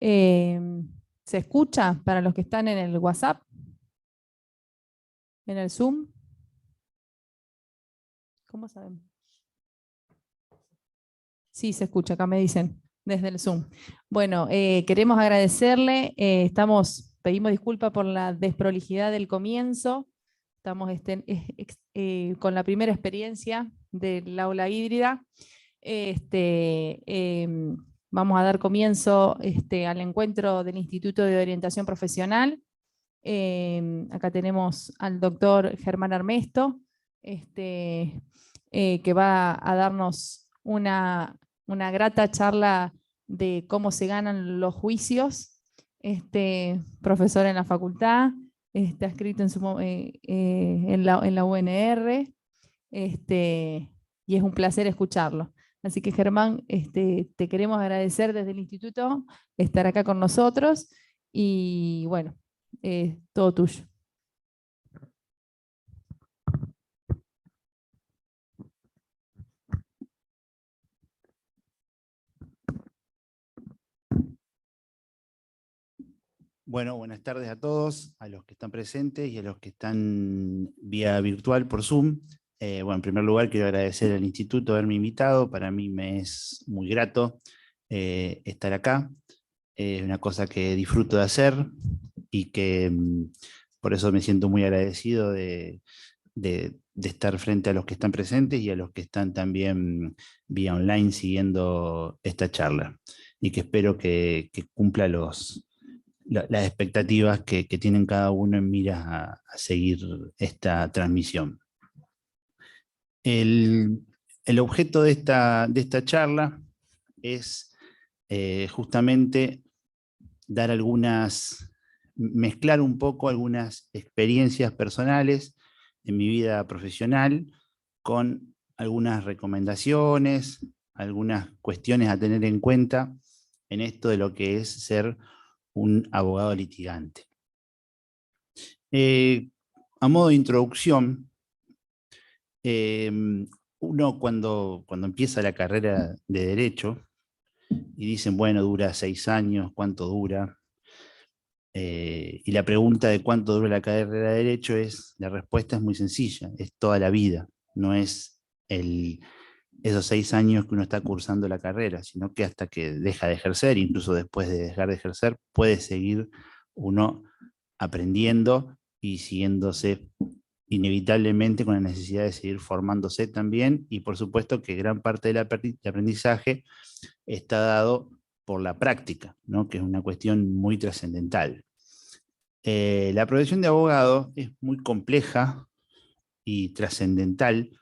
Eh, ¿Se escucha para los que están en el WhatsApp? ¿En el Zoom? ¿Cómo sabemos? Sí, se escucha, acá me dicen, desde el Zoom. Bueno, queremos agradecerle, pedimos disculpas por la desprolijidad del comienzo, estamos con la primera experiencia del aula híbrida. Vamos a dar comienzo al encuentro del Instituto de Orientación Profesional. Acá tenemos al doctor Germán Armesto, que va a darnos una grata charla de cómo se ganan los juicios. Profesor en la facultad, está escrito en la UNR, y es un placer escucharlo. Así que Germán, te queremos agradecer desde el instituto estar acá con nosotros y bueno, todo tuyo. Bueno, buenas tardes a todos, a los que están presentes y a los que están vía virtual por Zoom. Bueno, en primer lugar quiero agradecer al instituto haberme invitado. Para mí me es muy grato estar acá. Es una cosa que disfruto de hacer y que por eso me siento muy agradecido de estar frente a los que están presentes y a los que están también vía online siguiendo esta charla, y que espero que cumpla las expectativas que tienen cada uno en miras a seguir esta transmisión. El objeto de esta charla es justamente mezclar un poco algunas experiencias personales en mi vida profesional con algunas recomendaciones, algunas cuestiones a tener en cuenta en esto de lo que es ser un abogado litigante. A modo de introducción, uno cuando empieza la carrera de Derecho y dicen, bueno, dura 6 años, ¿cuánto dura? Y la pregunta de cuánto dura la carrera de Derecho la respuesta es muy sencilla, es toda la vida, no es esos 6 años que uno está cursando la carrera, sino que hasta que deja de ejercer, incluso después de dejar de ejercer, puede seguir uno aprendiendo y siguiéndose inevitablemente con la necesidad de seguir formándose también, y por supuesto que gran parte del aprendizaje está dado por la práctica, ¿no? Que es una cuestión muy trascendental. La profesión de abogado es muy compleja y trascendental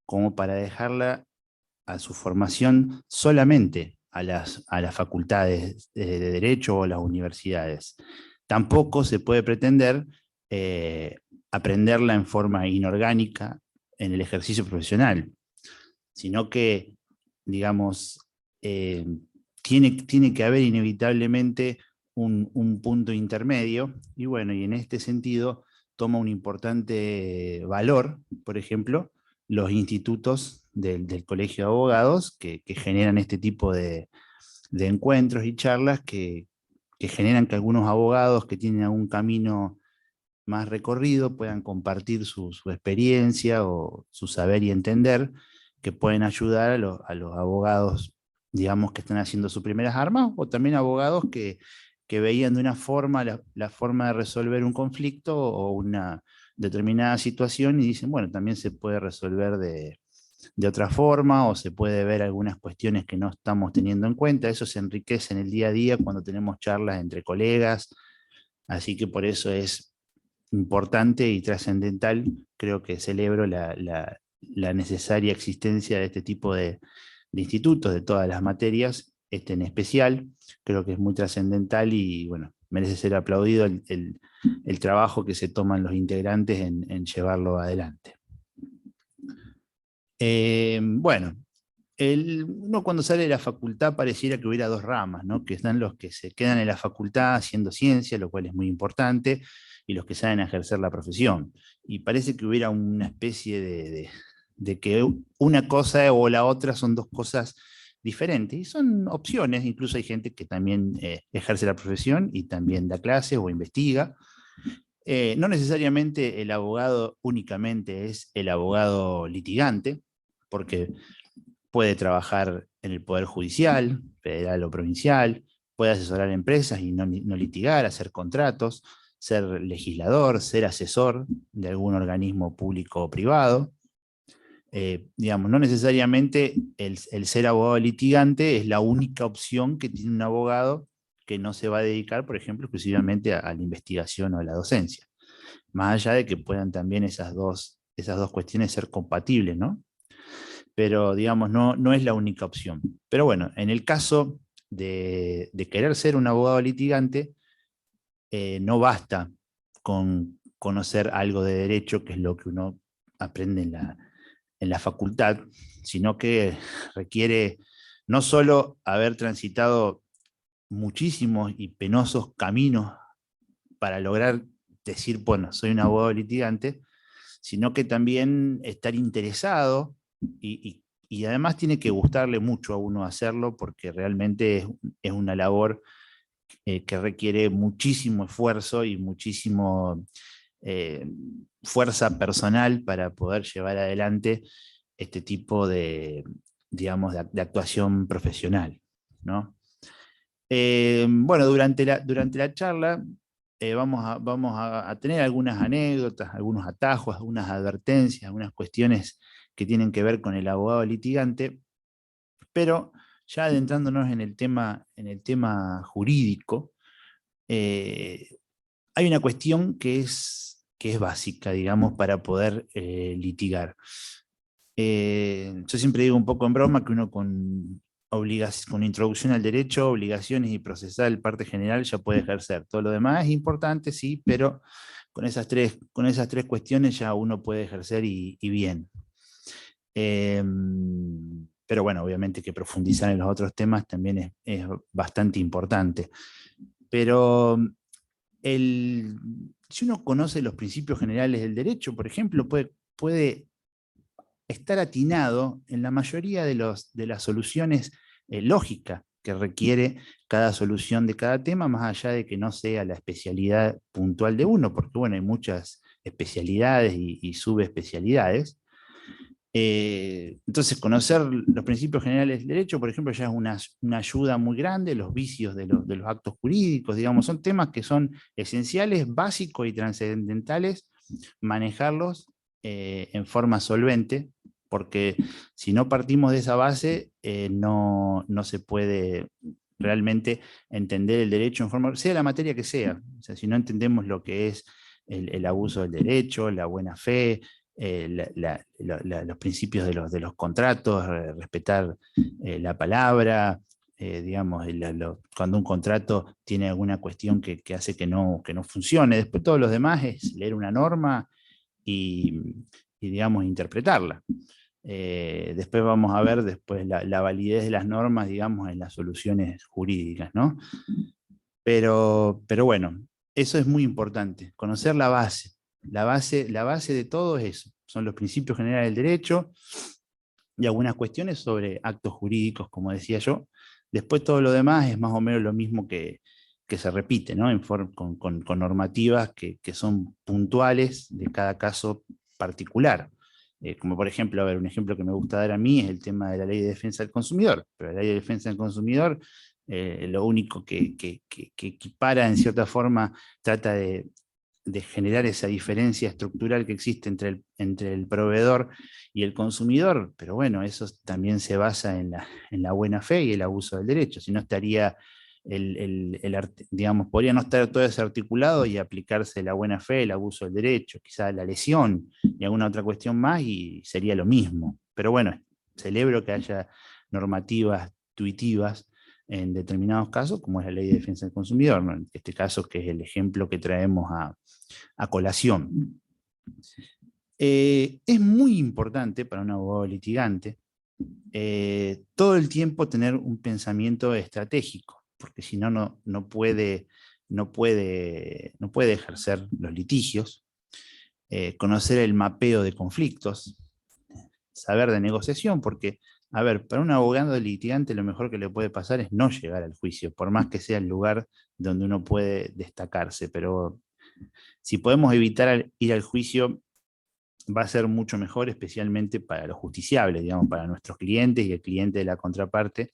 como para dejarla a su formación solamente a las facultades de Derecho o las universidades. Tampoco se puede pretender aprenderla en forma inorgánica en el ejercicio profesional, sino que, digamos, tiene que haber inevitablemente un punto intermedio, y bueno, y en este sentido toma un importante valor, por ejemplo, los institutos del Colegio de Abogados que generan este tipo de encuentros y charlas que generan que algunos abogados que tienen algún camino más recorrido puedan compartir su experiencia o su saber y entender, que pueden ayudar a los abogados, digamos, que están haciendo sus primeras armas, o también abogados que veían de una forma la forma de resolver un conflicto o una determinada situación y dicen, bueno, también se puede resolver de otra forma, o se puede ver algunas cuestiones que no estamos teniendo en cuenta. Eso se enriquece en el día a día cuando tenemos charlas entre colegas, así que por eso es importante y trascendental. Creo que celebro la necesaria existencia de este tipo de institutos, de todas las materias, en especial. Creo que es muy trascendental y bueno, merece ser aplaudido el trabajo que se toman los integrantes en llevarlo adelante. Bueno, uno cuando sale de la facultad pareciera que hubiera dos ramas, ¿no? Que están los que se quedan en la facultad haciendo ciencia, lo cual es muy importante, y los que salen a ejercer la profesión. Y parece que hubiera una especie de que una cosa o la otra son dos cosas diferentes. Y son opciones, incluso hay gente que también ejerce la profesión y también da clases o investiga. No necesariamente el abogado únicamente es el abogado litigante, porque puede trabajar en el Poder Judicial, federal o provincial, puede asesorar empresas y no litigar, hacer contratos, ser legislador, ser asesor de algún organismo público o privado. Digamos, no necesariamente el ser abogado litigante es la única opción que tiene un abogado que no se va a dedicar, por ejemplo, exclusivamente a la investigación o a la docencia. Más allá de que puedan también esas dos cuestiones ser compatibles, ¿no? Pero, digamos, no es la única opción. Pero bueno, en el caso de querer ser un abogado litigante, no basta con conocer algo de derecho, que es lo que uno aprende en la facultad, sino que requiere no solo haber transitado muchísimos y penosos caminos para lograr decir, bueno, soy un abogado litigante, sino que también estar interesado y además tiene que gustarle mucho a uno hacerlo, porque realmente es una labor que requiere muchísimo esfuerzo y muchísimo fuerza personal para poder llevar adelante este tipo de, digamos, de actuación profesional, ¿no? Bueno, durante la charla vamos a tener algunas anécdotas, algunos atajos, algunas advertencias, algunas cuestiones que tienen que ver con el abogado litigante, pero ya adentrándonos en el tema jurídico, hay una cuestión que es básica, digamos, para poder litigar. Yo siempre digo un poco en broma que uno con introducción al derecho, obligaciones y procesal, parte general, ya puede ejercer. Todo lo demás es importante, sí, pero con esas tres cuestiones ya uno puede ejercer y bien. Pero bueno, obviamente que profundizar en los otros temas también es bastante importante. Pero si uno conoce los principios generales del derecho, por ejemplo, puede estar atinado en la mayoría de las soluciones lógicas que requiere cada solución de cada tema, más allá de que no sea la especialidad puntual de uno, porque bueno, hay muchas especialidades y subespecialidades. Entonces, conocer los principios generales del derecho, por ejemplo, ya es una ayuda muy grande. Los vicios de los actos jurídicos, digamos, son temas que son esenciales, básicos y trascendentales, manejarlos en forma solvente, porque si no partimos de esa base, no se puede realmente entender el derecho en forma, sea la materia que sea. O sea, si no entendemos lo que es el abuso del derecho, la buena fe, los principios de los contratos, respetar la palabra, digamos, cuando un contrato tiene alguna cuestión que hace que no funcione. Después todos los demás es leer una norma y digamos, interpretarla. Después vamos a ver después la validez de las normas, digamos, en las soluciones jurídicas, ¿no? Pero bueno, eso es muy importante, conocer la base. La base de todo es eso, son los principios generales del derecho y algunas cuestiones sobre actos jurídicos, como decía yo. Después todo lo demás es más o menos lo mismo que se repite, ¿no? Con normativas que son puntuales de cada caso particular. Como por ejemplo, a ver, un ejemplo que me gusta dar a mí es el tema de la Ley de Defensa del Consumidor. Pero la Ley de Defensa del Consumidor, lo único que equipara en cierta forma, trata de generar esa diferencia estructural que existe entre el proveedor y el consumidor, pero bueno, eso también se basa en la buena fe y el abuso del derecho, si no estaría, digamos, podría no estar todo desarticulado y aplicarse la buena fe, el abuso del derecho, quizá la lesión y alguna otra cuestión más y sería lo mismo. Pero bueno, celebro que haya normativas tuitivas en determinados casos, como es la Ley de Defensa del Consumidor, ¿no? En este caso, que es el ejemplo que traemos a colación. Es muy importante para un abogado litigante todo el tiempo tener un pensamiento estratégico, porque si no, no puede ejercer los litigios, conocer el mapeo de conflictos, saber de negociación, porque a ver, para un abogado litigante lo mejor que le puede pasar es no llegar al juicio, por más que sea el lugar donde uno puede destacarse, pero si podemos evitar ir al juicio, va a ser mucho mejor, especialmente para los justiciables, digamos, para nuestros clientes y el cliente de la contraparte,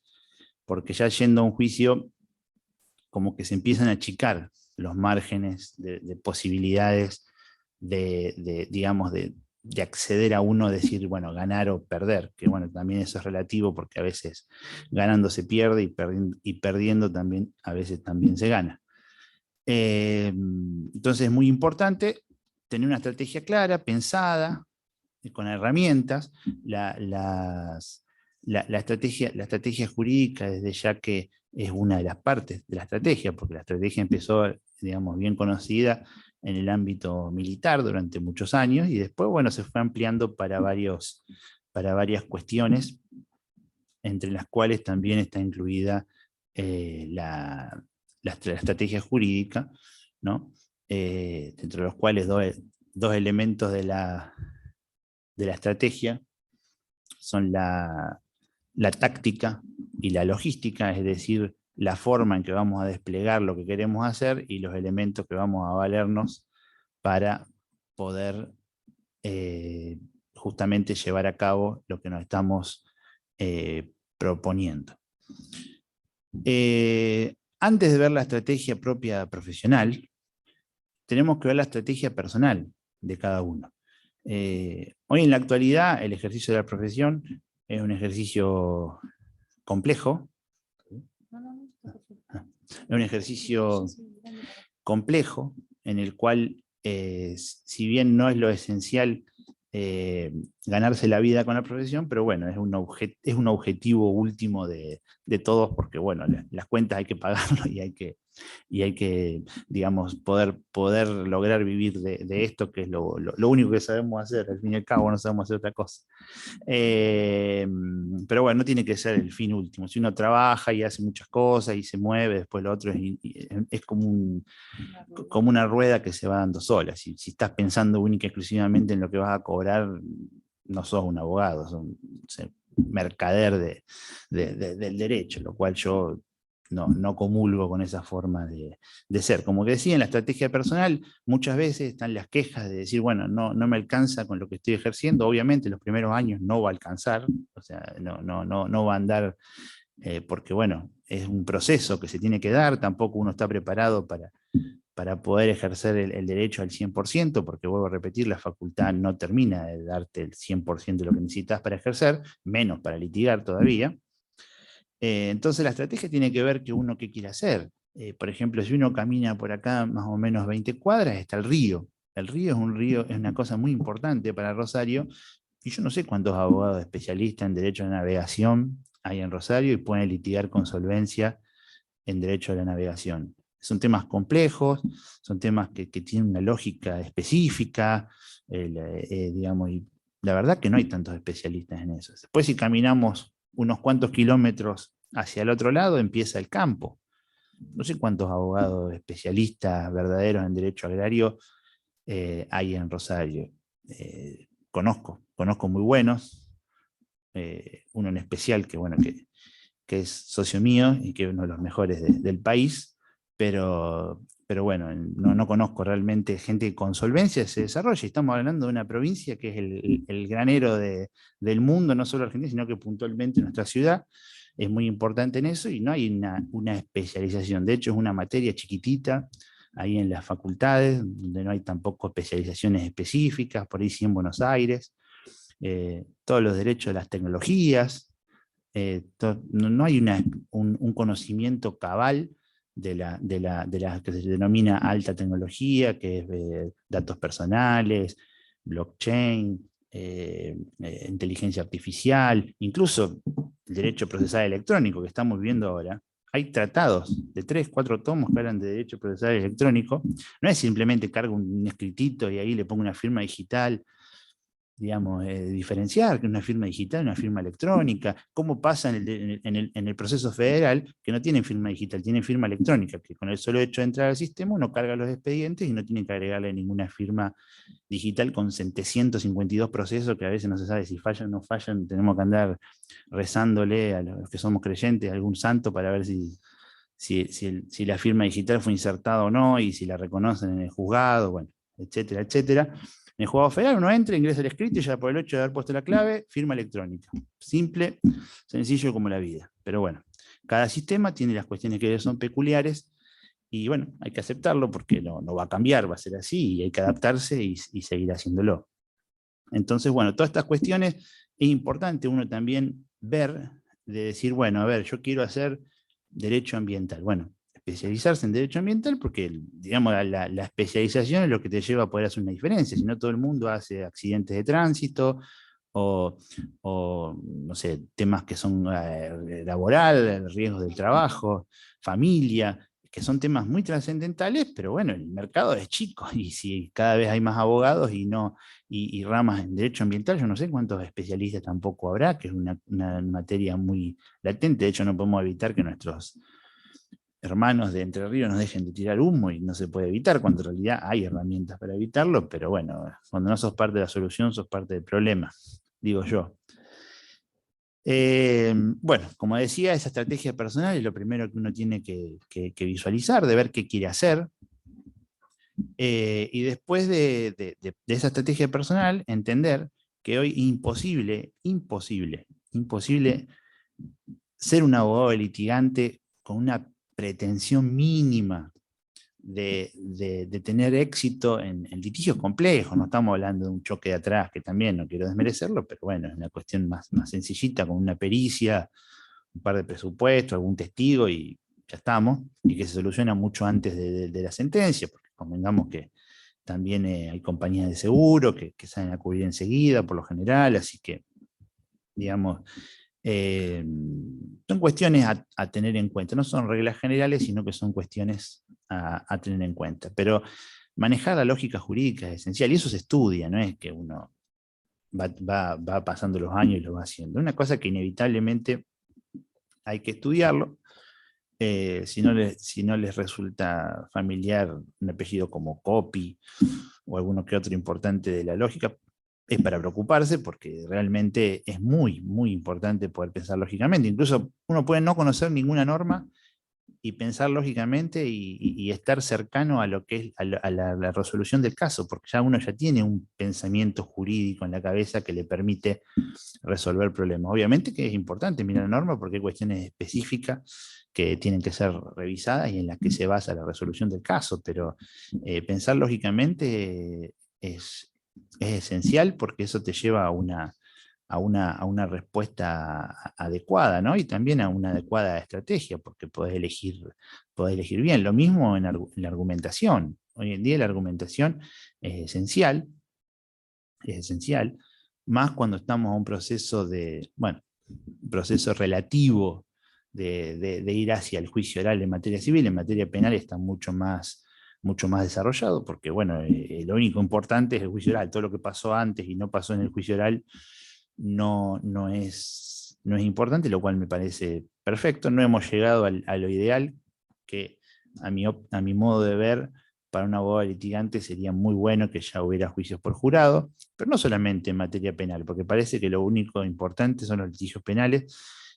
porque ya yendo a un juicio, como que se empiezan a achicar los márgenes de posibilidades digamos, de acceder a uno, decir, bueno, ganar o perder, que bueno, también eso es relativo porque a veces ganando se pierde y perdiendo también a veces también se gana. Entonces es muy importante tener una estrategia clara, pensada, con herramientas, la estrategia jurídica, desde ya que es una de las partes de la estrategia, porque la estrategia empezó, digamos, bien conocida en el ámbito militar durante muchos años y después, bueno, se fue ampliando para varias cuestiones, entre las cuales también está incluida la estrategia jurídica, ¿no? Entre los cuales dos elementos de la estrategia son la táctica y la logística, es decir, la forma en que vamos a desplegar lo que queremos hacer y los elementos que vamos a valernos para poder justamente llevar a cabo lo que nos estamos proponiendo. Antes de ver la estrategia propia profesional, tenemos que ver la estrategia personal de cada uno. Hoy en la actualidad el ejercicio de la profesión es un ejercicio complejo, es un ejercicio complejo en el cual, si bien no es lo esencial ganarse la vida con la profesión, pero bueno, es un objetivo último de todos, porque bueno, las cuentas hay que pagarlo y hay que, digamos, poder lograr vivir de esto, que es lo único que sabemos hacer, al fin y al cabo no sabemos hacer otra cosa. Pero bueno, no tiene que ser el fin último. Si uno trabaja y hace muchas cosas y se mueve, después lo otro es como una rueda que se va dando sola. Si estás pensando única y exclusivamente en lo que vas a cobrar, no sos un abogado, sos un mercader del derecho, lo cual yo no comulgo con esa forma de ser. Como que decía, en la estrategia personal muchas veces están las quejas de decir, bueno, no me alcanza con lo que estoy ejerciendo. Obviamente los primeros años no va a alcanzar, o sea, no va a andar, porque bueno, es un proceso que se tiene que dar, tampoco uno está preparado para poder ejercer el derecho al 100%, porque vuelvo a repetir, la facultad no termina de darte el 100% de lo que necesitas para ejercer, menos para litigar todavía. Entonces la estrategia tiene que ver que uno qué quiere hacer. Por ejemplo, si uno camina por acá más o menos 20 cuadras, está el río. El río es una cosa muy importante para Rosario, y yo no sé cuántos abogados especialistas en derecho a la navegación hay en Rosario y pueden litigar con solvencia en derecho a la navegación. Son temas complejos, son temas que tienen una lógica específica, digamos, y la verdad que no hay tantos especialistas en eso. Después, si caminamos unos cuantos kilómetros hacia el otro lado, empieza el campo. No sé cuántos abogados especialistas verdaderos en derecho agrario hay en Rosario. Conozco muy buenos, uno en especial que, bueno, que es socio mío y que es uno de los mejores del país, pero bueno, no conozco realmente gente que con solvencia se desarrolla. Estamos hablando de una provincia que es el granero del mundo, no solo Argentina, sino que puntualmente nuestra ciudad es muy importante en eso y no hay una especialización. De hecho, es una materia chiquitita ahí en las facultades, donde no hay tampoco especializaciones específicas, por ahí sí en Buenos Aires. Todos los derechos de las tecnologías, no hay un conocimiento cabal de la que se denomina alta tecnología, que es datos personales, blockchain, inteligencia artificial, incluso el derecho procesal electrónico que estamos viendo ahora. Hay tratados de 3, 4 tomos que hablan de derecho procesal electrónico. No es simplemente cargo un escritito y ahí le pongo una firma digital. digamos, diferenciar que una firma digital y una firma electrónica, cómo pasa en el proceso federal, que no tienen firma digital, tienen firma electrónica, que con el solo hecho de entrar al sistema uno carga los expedientes y no tiene que agregarle ninguna firma digital con 752 procesos que a veces no se sabe si fallan o no fallan, tenemos que andar rezándole a los que somos creyentes a algún santo para ver si la firma digital fue insertada o no, y si la reconocen en el juzgado, bueno, etcétera, etcétera. En el juzgado federal uno entra, ingresa el escrito y ya por el hecho de haber puesto la clave, firma electrónica. Simple, sencillo como la vida. Pero bueno, cada sistema tiene las cuestiones que son peculiares y bueno, hay que aceptarlo porque no va a cambiar, va a ser así y hay que adaptarse y seguir haciéndolo. Entonces, bueno, todas estas cuestiones es importante uno también ver, de decir, bueno, a ver, yo quiero hacer derecho ambiental. Bueno, especializarse en derecho ambiental porque, digamos, la especialización es lo que te lleva a poder hacer una diferencia. Si no, todo el mundo hace accidentes de tránsito o no sé, temas que son laboral, riesgos del trabajo, familia, que son temas muy trascendentales, pero bueno, el mercado es chico y si cada vez hay más abogados y ramas en derecho ambiental, yo no sé cuántos especialistas tampoco habrá, que es una materia muy latente. De hecho, no podemos evitar que nuestros hermanos de Entre Ríos nos dejen de tirar humo y no se puede evitar, cuando en realidad hay herramientas para evitarlo, pero bueno, cuando no sos parte de la solución, sos parte del problema, digo yo. Bueno, como decía, esa estrategia personal es lo primero que uno tiene que visualizar, de ver qué quiere hacer. Y después de esa estrategia personal, entender que hoy imposible ser un abogado litigante con una pretensión mínima de tener éxito en litigios complejos. No estamos hablando de un choque de atrás, que también no quiero desmerecerlo, pero bueno, es una cuestión más sencillita, con una pericia, un par de presupuestos, algún testigo y ya estamos, y que se soluciona mucho antes de la sentencia, porque convengamos que también hay compañías de seguro que saben acudir enseguida por lo general, así que, digamos, son cuestiones a tener en cuenta, no son reglas generales, sino que son cuestiones a tener en cuenta. Pero manejar la lógica jurídica es esencial, y eso se estudia, no es que uno va pasando los años y lo va haciendo. Una cosa que inevitablemente hay que estudiarlo. Si no les resulta familiar un apellido como Coppi o alguno que otro importante de la lógica, es para preocuparse porque realmente es muy, muy importante poder pensar lógicamente. Incluso uno puede no conocer ninguna norma y pensar lógicamente y estar cercano a lo que es a la resolución del caso, porque ya uno ya tiene un pensamiento jurídico en la cabeza que le permite resolver problemas. Obviamente que es importante mirar la norma porque hay cuestiones específicas que tienen que ser revisadas y en las que se basa la resolución del caso, pero pensar lógicamente es esencial porque eso te lleva a una respuesta adecuada, ¿no? Y también a una adecuada estrategia, porque podés elegir bien. Lo mismo en la argumentación. Hoy en día la argumentación es esencial, más cuando estamos a un proceso proceso relativo de ir hacia el juicio oral en materia civil. En materia penal está mucho más desarrollado, porque bueno, lo único importante es el juicio oral. Todo lo que pasó antes y no pasó en el juicio oral no es importante, lo cual me parece perfecto. No hemos llegado a lo ideal, que a mi modo de ver, para un abogado litigante sería muy bueno que ya hubiera juicios por jurado, pero no solamente en materia penal, porque parece que lo único importante son los litigios penales,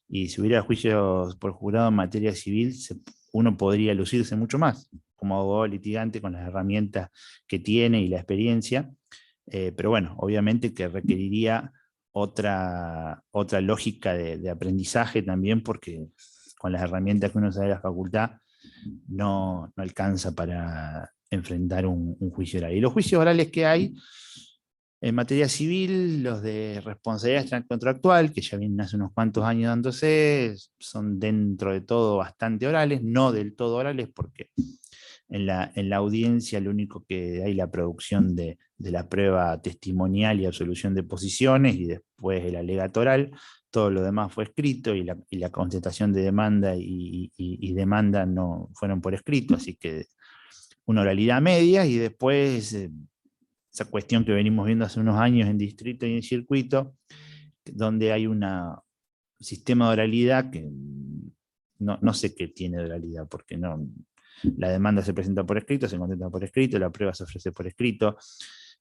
y si hubiera juicios por jurado en materia civil, uno podría lucirse mucho más como abogado litigante con las herramientas que tiene y la experiencia, pero bueno, obviamente que requeriría otra lógica de aprendizaje también, porque con las herramientas que uno sabe de la facultad no alcanza para enfrentar un juicio oral. Y los juicios orales que hay en materia civil, los de responsabilidad contractual, que ya vienen hace unos cuantos años dándose, son dentro de todo bastante orales, no del todo orales, porque en la audiencia lo único que hay la producción de la prueba testimonial y absolución de posiciones, y después el alegato oral. Todo lo demás fue escrito, y la contestación de demanda y demanda no fueron por escrito, así que una oralidad media, y después esa cuestión que venimos viendo hace unos años en distrito y en circuito, donde hay un sistema de oralidad que no sé qué tiene de oralidad, porque la demanda se presenta por escrito, se contesta por escrito, la prueba se ofrece por escrito,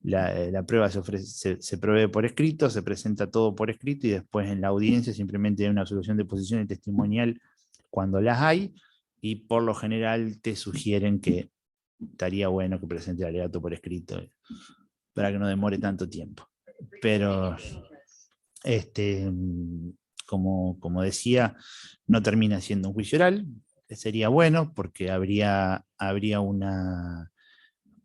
la prueba se provee por escrito, se presenta todo por escrito y después en la audiencia simplemente hay una solución de posición y testimonial cuando las hay, y por lo general te sugieren que estaría bueno que presente el alegato por escrito para que no demore tanto tiempo. Pero como decía, no termina siendo un juicio oral. Sería bueno porque habría una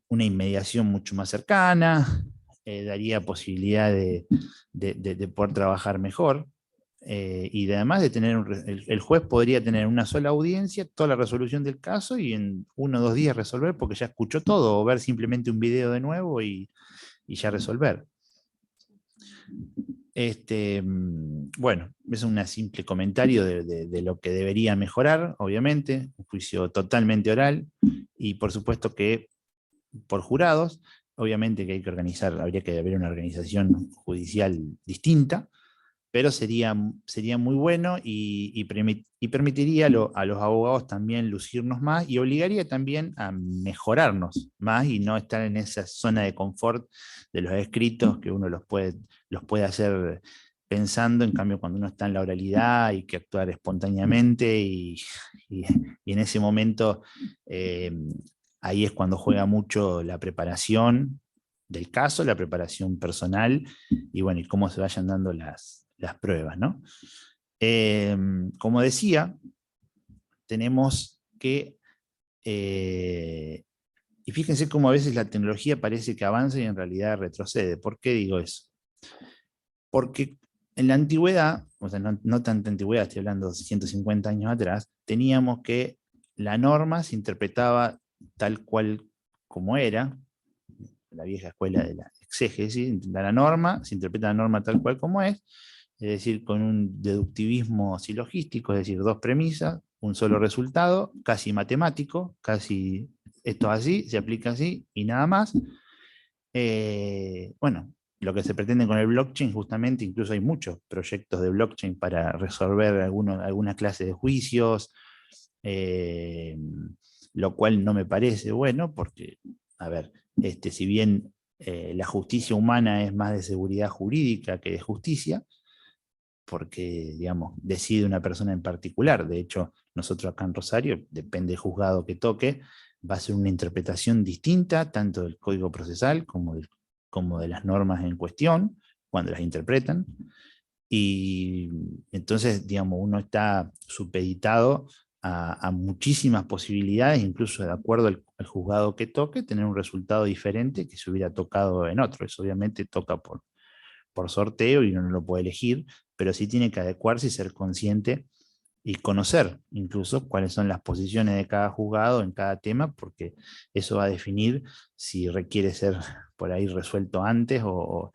inmediación mucho más cercana, daría posibilidad de poder trabajar mejor, y además de tener el juez podría tener una sola audiencia toda la resolución del caso y en 1 o 2 días resolver porque ya escuchó todo, o ver simplemente un video de nuevo y ya resolver. Bueno, es un simple comentario de lo que debería mejorar, obviamente, un juicio totalmente oral, y por supuesto que por jurados, obviamente que habría que haber una organización judicial distinta, pero sería muy bueno y permitiría a los abogados también lucirnos más y obligaría también a mejorarnos más y no estar en esa zona de confort de los escritos que uno los puede hacer pensando. En cambio, cuando uno está en la oralidad hay que actuar espontáneamente y en ese momento ahí es cuando juega mucho la preparación del caso, la preparación personal y bueno, y cómo se vayan dando las pruebas, ¿no? Como decía, tenemos que, y fíjense cómo a veces la tecnología parece que avanza y en realidad retrocede. ¿Por qué digo eso? Porque en la antigüedad, o sea, no tanta antigüedad, estoy hablando de 150 años atrás, teníamos que la norma se interpretaba tal cual como era, la vieja escuela de la exégesis, la norma, se interpreta la norma tal cual como es decir, con un deductivismo silogístico, es decir, 2 premisas, un solo resultado, casi matemático, casi esto es así, se aplica así y nada más. Bueno, lo que se pretende con el blockchain, justamente, incluso hay muchos proyectos de blockchain para resolver alguna clase de juicios, lo cual no me parece bueno, porque, a ver, si bien la justicia humana es más de seguridad jurídica que de justicia, porque, digamos, decide una persona en particular. De hecho, nosotros acá en Rosario, depende del juzgado que toque, va a ser una interpretación distinta, tanto del Código Procesal como de las normas en cuestión, cuando las interpretan. Y entonces, digamos, uno está supeditado a muchísimas posibilidades, incluso de acuerdo al juzgado que toque, tener un resultado diferente que se hubiera tocado en otro. Eso obviamente toca por sorteo y uno no lo puede elegir, pero sí tiene que adecuarse y ser consciente y conocer incluso cuáles son las posiciones de cada juzgado en cada tema, porque eso va a definir si requiere ser por ahí resuelto antes o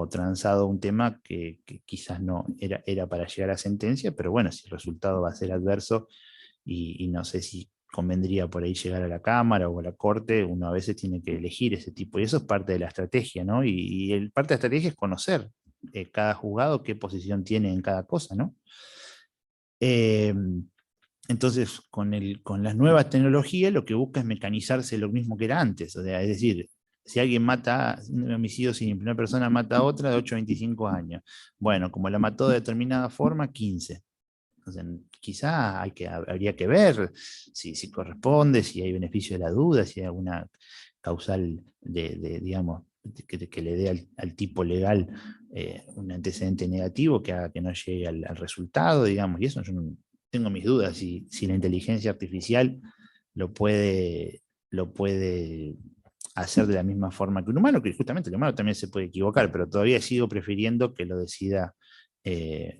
transado un tema que quizás no era para llegar a sentencia, pero bueno, si el resultado va a ser adverso y no sé si convendría por ahí llegar a la Cámara o a la Corte, uno a veces tiene que elegir ese tipo, y eso es parte de la estrategia, ¿no? Y parte de la estrategia es conocer cada juzgado qué posición tiene en cada cosa, ¿no? Entonces, con las nuevas tecnologías, lo que busca es mecanizarse lo mismo que era antes, o sea, es decir, si alguien mata, un homicidio simple, una persona mata a otra de 8 a 25 años, bueno, como la mató de determinada forma, 15. O sea, quizá habría que ver si corresponde, si hay beneficio de la duda, si hay alguna causal digamos, que le dé al tipo legal un antecedente negativo que haga que no llegue al resultado, digamos, y eso yo no, tengo mis dudas si la inteligencia artificial lo puede hacer de la misma forma que un humano, que justamente el humano también se puede equivocar, pero todavía sigo prefiriendo que lo decida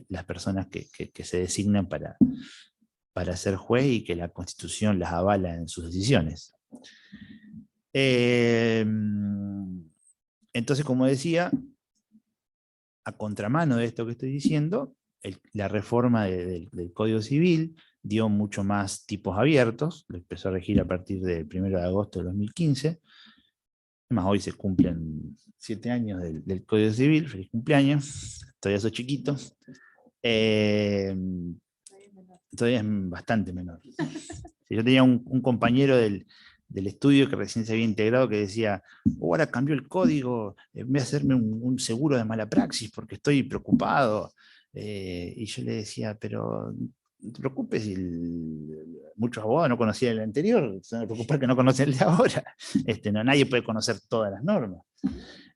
las personas que se designan para ser juez y que la Constitución las avala en sus decisiones. Entonces, como decía, a contramano de esto que estoy diciendo, la reforma del Código Civil dio mucho más tipos abiertos, lo empezó a regir a partir del 1 de agosto de 2015, Además, hoy se cumplen 7 años del Código Civil, feliz cumpleaños, todavía soy chiquito. Todavía es bastante menor. Yo tenía un compañero del estudio que recién se había integrado que decía, ahora cambió el código, voy a hacerme un seguro de mala praxis porque estoy preocupado. Y yo le decía, pero no te preocupes, si muchos abogados no conocían el anterior, se van a preocupar que no conocen el de ahora. Nadie puede conocer todas las normas.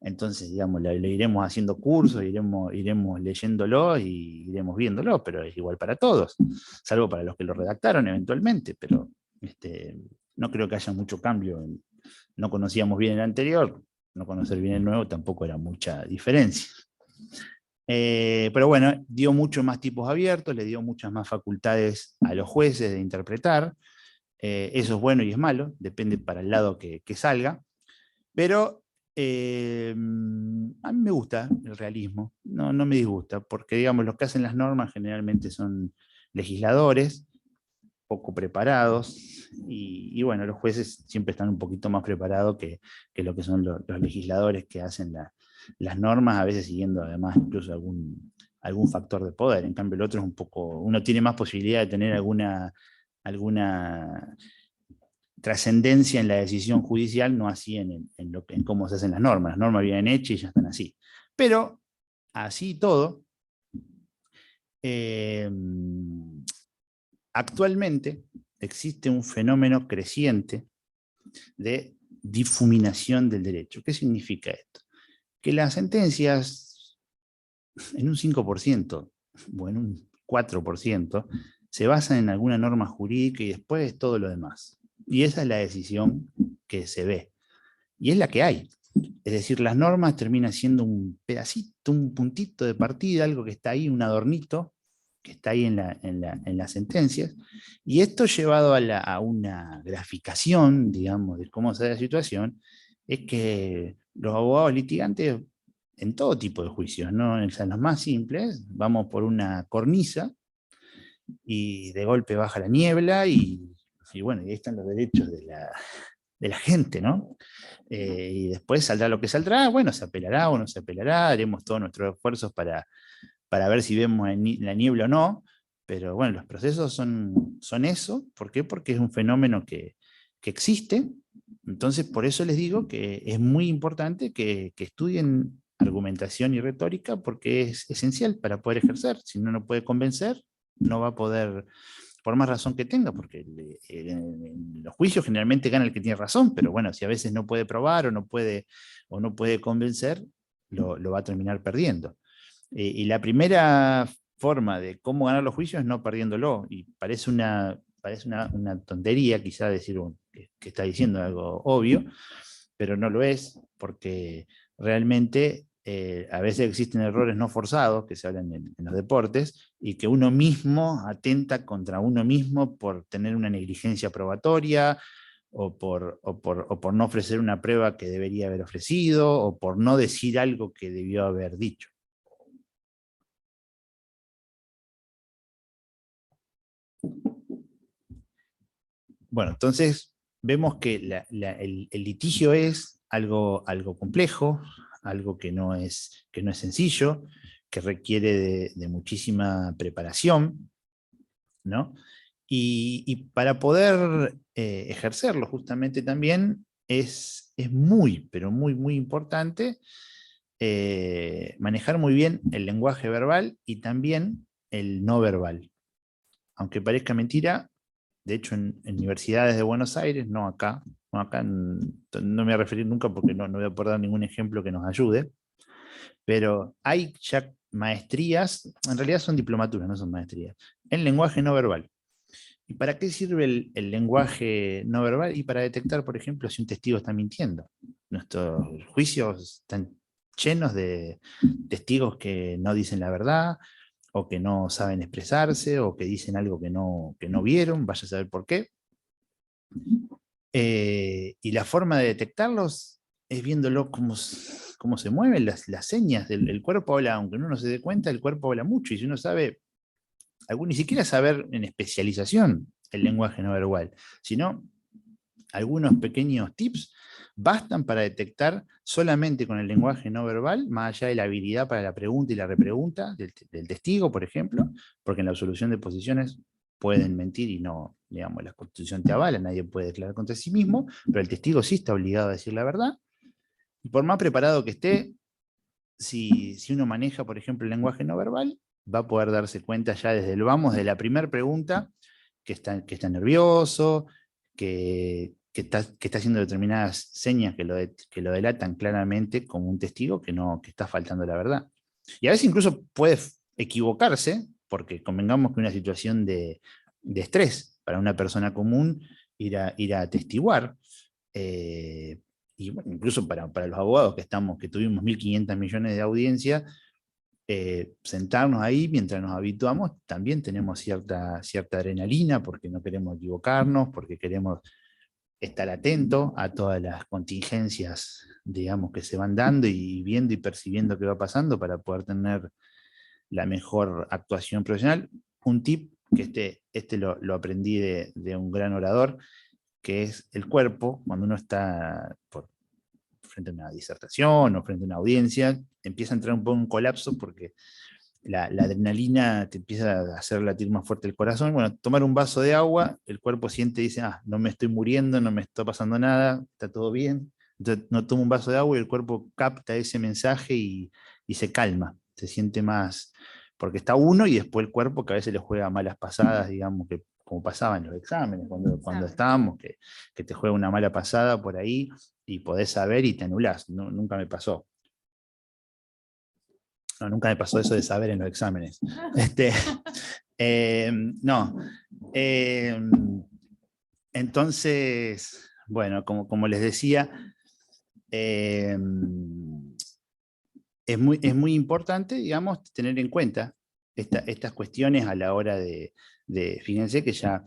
Entonces, digamos, le iremos haciendo cursos, iremos leyéndolo y iremos viéndolo, pero es igual para todos, salvo para los que lo redactaron eventualmente, pero no creo que haya mucho cambio. No conocíamos bien el anterior, no conocer bien el nuevo tampoco era mucha diferencia. Pero bueno, dio muchos más tipos abiertos, le dio muchas más facultades a los jueces de interpretar. Eso es bueno y es malo, depende para el lado que salga. Pero a mí me gusta el realismo, no me disgusta, porque digamos, los que hacen las normas generalmente son legisladores, poco preparados, y bueno, los jueces siempre están un poquito más preparados que lo que son los legisladores que hacen las normas, a veces siguiendo además incluso algún factor de poder. En cambio el otro es un poco, uno tiene más posibilidad de tener alguna trascendencia en la decisión judicial, no así en cómo se hacen las normas. Las normas vienen hechas y ya están así. Pero así todo, actualmente existe un fenómeno creciente de difuminación del derecho. ¿Qué significa esto? Que las sentencias, en un 5% o en un 4%, se basan en alguna norma jurídica y después todo lo demás. Y esa es la decisión que se ve. Y es la que hay. Es decir, las normas terminan siendo un pedacito, un puntito de partida, algo que está ahí, un adornito, que está ahí en las sentencias. Y esto llevado a una graficación, digamos, de cómo se da la situación, es que los abogados litigantes, en todo tipo de juicios, ¿no? En los más simples, vamos por una cornisa y de golpe baja la niebla y bueno, y ahí están los derechos de la gente, ¿no? Y después saldrá lo que saldrá, bueno, se apelará o no se apelará, haremos todos nuestros esfuerzos para ver si vemos la niebla o no, pero bueno, los procesos son eso. ¿Por qué? Porque es un fenómeno que existe. Entonces, por eso les digo que es muy importante que estudien argumentación y retórica, porque es esencial para poder ejercer. Si no puede convencer, no va a poder, por más razón que tenga, porque en los juicios generalmente gana el que tiene razón, pero bueno, si a veces no puede probar o no puede convencer, lo va a terminar perdiendo. Y la primera forma de cómo ganar los juicios es no perdiéndolo, y parece una tontería quizá decir que está diciendo algo obvio, pero no lo es, porque realmente a veces existen errores no forzados que se hablan en los deportes, y que uno mismo atenta contra uno mismo por tener una negligencia probatoria, o por no ofrecer una prueba que debería haber ofrecido, o por no decir algo que debió haber dicho. Bueno, entonces vemos que el litigio es algo complejo, algo que no es sencillo, que requiere de muchísima preparación, ¿no? Y para poder ejercerlo justamente también es muy, pero muy, muy importante manejar muy bien el lenguaje verbal y también el no verbal. Aunque parezca mentira, de hecho en universidades de Buenos Aires, no acá no me voy a referir nunca porque no voy a poder dar ningún ejemplo que nos ayude, pero hay ya maestrías, en realidad son diplomaturas, no son maestrías, en lenguaje no verbal. ¿Y para qué sirve el lenguaje no verbal? Y para detectar, por ejemplo, si un testigo está mintiendo. Nuestros juicios están llenos de testigos que no dicen la verdad, o que no saben expresarse, o que dicen algo que no vieron, vaya a saber por qué. Y la forma de detectarlos es viéndolo cómo se mueven las señas del cuerpo. Habla, aunque uno no se dé cuenta, el cuerpo habla mucho, y si uno sabe, ni siquiera saber en especialización el lenguaje no verbal, sino algunos pequeños tips, bastan para detectar solamente con el lenguaje no verbal, más allá de la habilidad para la pregunta y la repregunta del testigo, por ejemplo, porque en la absolución de posiciones pueden mentir y no, digamos, la Constitución te avala, nadie puede declarar contra sí mismo, pero el testigo sí está obligado a decir la verdad, y por más preparado que esté, si uno maneja, por ejemplo, el lenguaje no verbal, va a poder darse cuenta ya desde el vamos, de la primera pregunta, que está nervioso, que está haciendo determinadas señas que lo delatan claramente como un testigo que está faltando la verdad. Y a veces incluso puede equivocarse, porque convengamos que una situación de estrés para una persona común ir a atestiguar, y bueno, incluso para los abogados que tuvimos 1.500 millones de audiencia, sentarnos ahí mientras nos habituamos, también tenemos cierta adrenalina porque no queremos equivocarnos, porque queremos estar atentos a todas las contingencias, digamos, que se van dando y viendo y percibiendo qué va pasando para poder tener la mejor actuación profesional. Un tip que lo aprendí de un gran orador, que es el cuerpo, cuando uno está frente a una disertación o frente a una audiencia, empieza a entrar un poco en colapso porque la adrenalina te empieza a hacer latir más fuerte el corazón. Bueno, tomar un vaso de agua, el cuerpo siente y dice, no me estoy muriendo, no me está pasando nada, está todo bien. Entonces no tomo un vaso de agua y el cuerpo capta ese mensaje y se calma, se siente más, porque está uno y después el cuerpo que a veces le juega malas pasadas, digamos, que como pasaba en los exámenes, cuando estábamos, que te juega una mala pasada por ahí y podés saber y te anulás. No, nunca me pasó. No, nunca me pasó eso de saber en los exámenes. No. Entonces, bueno, como les decía, es muy importante, digamos, tener en cuenta estas cuestiones a la hora fíjense que ya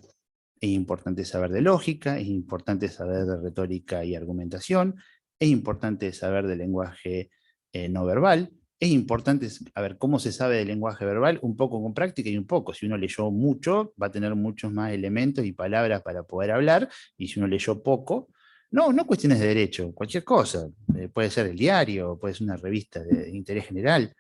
es importante saber de lógica, es importante saber de retórica y argumentación, es importante saber de lenguaje no verbal, es importante saber cómo se sabe del lenguaje verbal, un poco con práctica y un poco. Si uno leyó mucho, va a tener muchos más elementos y palabras para poder hablar, y si uno leyó poco, no cuestiones de derecho, cualquier cosa, puede ser el diario, puede ser una revista de interés general.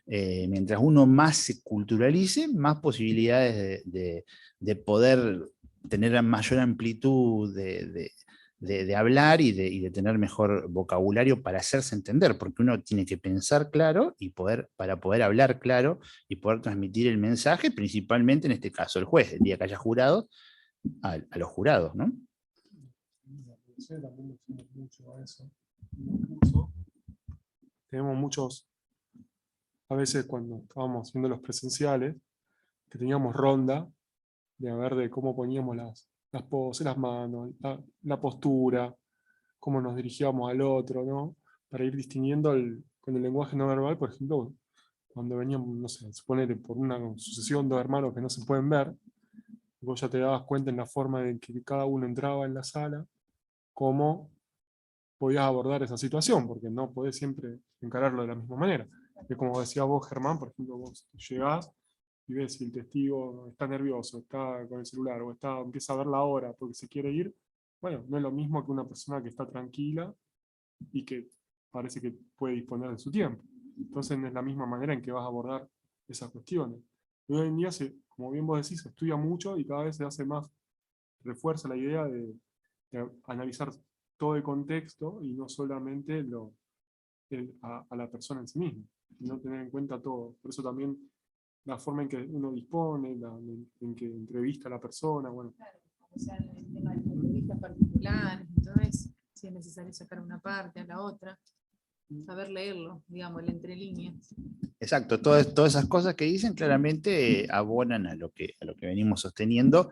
Mientras uno más se culturalice, más posibilidades de poder tener mayor amplitud de hablar y de tener mejor vocabulario para hacerse entender, porque uno tiene que pensar claro para poder hablar claro y poder transmitir el mensaje, principalmente en este caso el juez, el día que haya jurado, a los jurados, ¿no? También decimos mucho a eso. Incluso tenemos muchos, a veces cuando estábamos haciendo los presenciales, que teníamos ronda de a ver de cómo poníamos las poses, las manos, la postura, cómo nos dirigíamos al otro, ¿no? Para ir distinguiendo con el lenguaje no verbal, por ejemplo, cuando veníamos, no sé, suponete por una sucesión de hermanos que no se pueden ver, vos ya te dabas cuenta en la forma en que cada uno entraba en la sala, cómo podías abordar esa situación, porque no podés siempre encararlo de la misma manera. Es como decía vos, Germán, por ejemplo, vos llegás y ves si el testigo está nervioso, está con el celular, o empieza a ver la hora porque se quiere ir. Bueno, no es lo mismo que una persona que está tranquila y que parece que puede disponer de su tiempo. Entonces no es la misma manera en que vas a abordar esas cuestiones. Y hoy en día, como bien vos decís, se estudia mucho y cada vez se hace más, refuerza la idea de analizar todo el contexto y no solamente a la persona en sí misma, sino tener en cuenta todo. Por eso también la forma en que uno dispone, en que entrevista a la persona, bueno. Claro, o sea, el tema de las entrevistas particulares, entonces, si es necesario sacar una parte a la otra, saber leerlo, digamos, el entre líneas. Exacto, todas esas cosas que dicen claramente abonan a lo que venimos sosteniendo.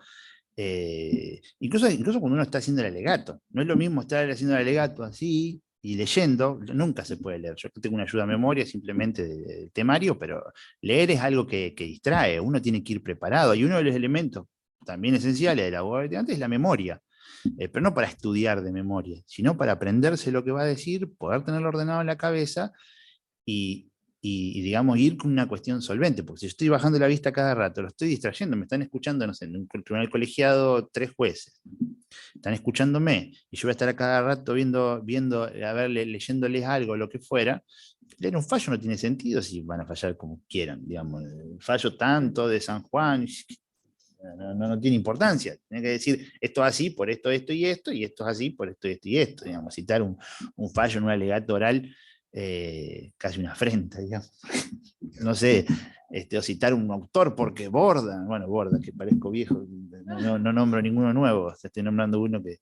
Incluso cuando uno está haciendo el alegato, no es lo mismo estar haciendo el alegato así y leyendo, nunca se puede leer. Yo tengo una ayuda a memoria simplemente del temario, pero leer es algo que distrae, uno tiene que ir preparado, y uno de los elementos también esenciales del abogado litigante es la memoria, pero no para estudiar de memoria, sino para aprenderse lo que va a decir, poder tenerlo ordenado en la cabeza y, digamos, ir con una cuestión solvente, porque si yo estoy bajando la vista cada rato, lo estoy distrayendo, me están escuchando, no sé, en un tribunal colegiado 3 jueces, están escuchándome, y yo voy a estar a cada rato a ver, leyéndoles algo, lo que fuera, leer un fallo no tiene sentido si van a fallar como quieran, digamos. El fallo tanto de San Juan no tiene importancia. Tiene que decir, esto es así por esto, esto, y esto es así por esto, esto y esto. Digamos, citar un fallo en un alegato oral, casi una afrenta, digamos. No sé, o citar un autor porque Borda, que parezco viejo, no nombro ninguno nuevo, estoy nombrando uno que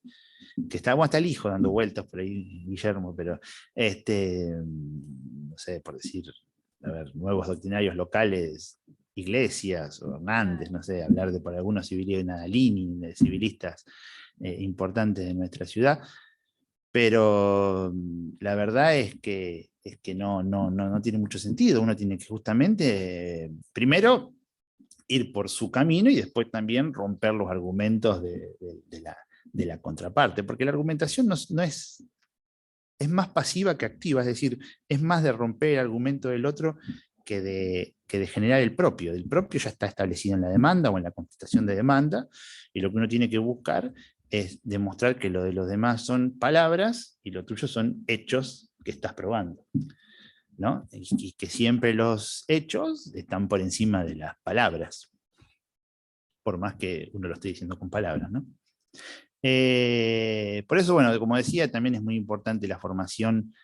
está el hijo dando vueltas por ahí, Guillermo, pero no sé, por decir, a ver, nuevos doctrinarios locales, Iglesias o Hernández, no sé, hablar de por algunos civilistas, Nadalini, de civilistas importantes de nuestra ciudad, pero la verdad es que no tiene mucho sentido. Uno tiene que justamente, primero, ir por su camino y después también romper los argumentos de la contraparte, porque la argumentación no es más pasiva que activa, es decir, es más de romper el argumento del otro que de generar el propio. El propio ya está establecido en la demanda o en la contestación de demanda, y lo que uno tiene que buscar es demostrar que lo de los demás son palabras y lo tuyo son hechos que estás probando, ¿no? Y que siempre los hechos están por encima de las palabras, por más que uno lo esté diciendo con palabras, ¿no? Por eso, bueno, como decía, también es muy importante la formación.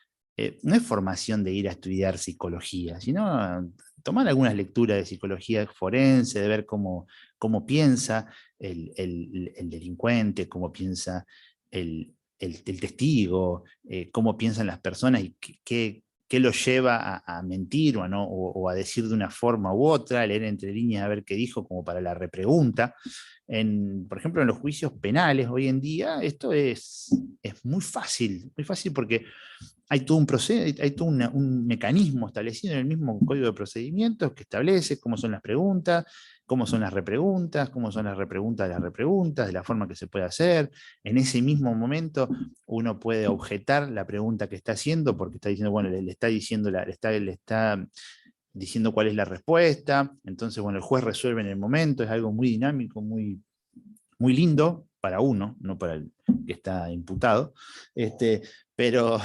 No es formación de ir a estudiar psicología, sino tomar algunas lecturas de psicología forense, de ver cómo piensa el delincuente, cómo piensa el testigo, cómo piensan las personas y qué lo lleva a mentir o a decir de una forma u otra, leer entre líneas a ver qué dijo, como para la repregunta. Por ejemplo, en los juicios penales hoy en día, esto es muy fácil porque hay todo un mecanismo establecido en el mismo código de procedimientos que establece cómo son las preguntas, cómo son las repreguntas, cómo son las repreguntas de las repreguntas, de la forma que se puede hacer. En ese mismo momento uno puede objetar la pregunta que está haciendo porque está diciendo, bueno, le está diciendo cuál es la respuesta. Entonces, bueno, el juez resuelve en el momento, es algo muy dinámico, muy, muy lindo para uno, no para el que está imputado. Pero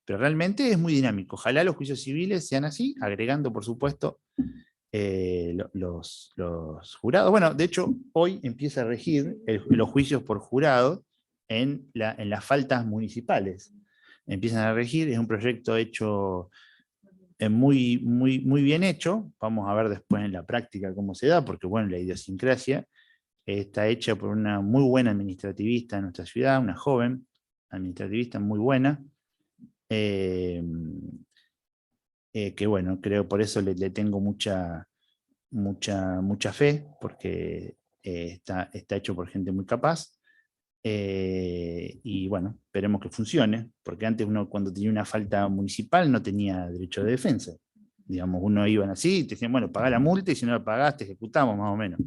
realmente es muy dinámico. Ojalá los juicios civiles sean así, agregando, por supuesto, los jurados. Bueno, de hecho, hoy empieza a regir los juicios por jurado en las faltas municipales. Empiezan a regir, es un proyecto hecho muy, muy, muy bien hecho. Vamos a ver después en la práctica cómo se da, porque bueno, la idiosincrasia está hecha por una muy buena administrativista en nuestra ciudad, una joven administrativista muy buena, que bueno, creo por eso le tengo mucha fe, porque está hecho por gente muy capaz. Y bueno, esperemos que funcione, porque antes uno cuando tenía una falta municipal no tenía derecho de defensa. Digamos, uno iban así y te decían, bueno, pagá la multa y si no la pagaste, ejecutamos más o menos.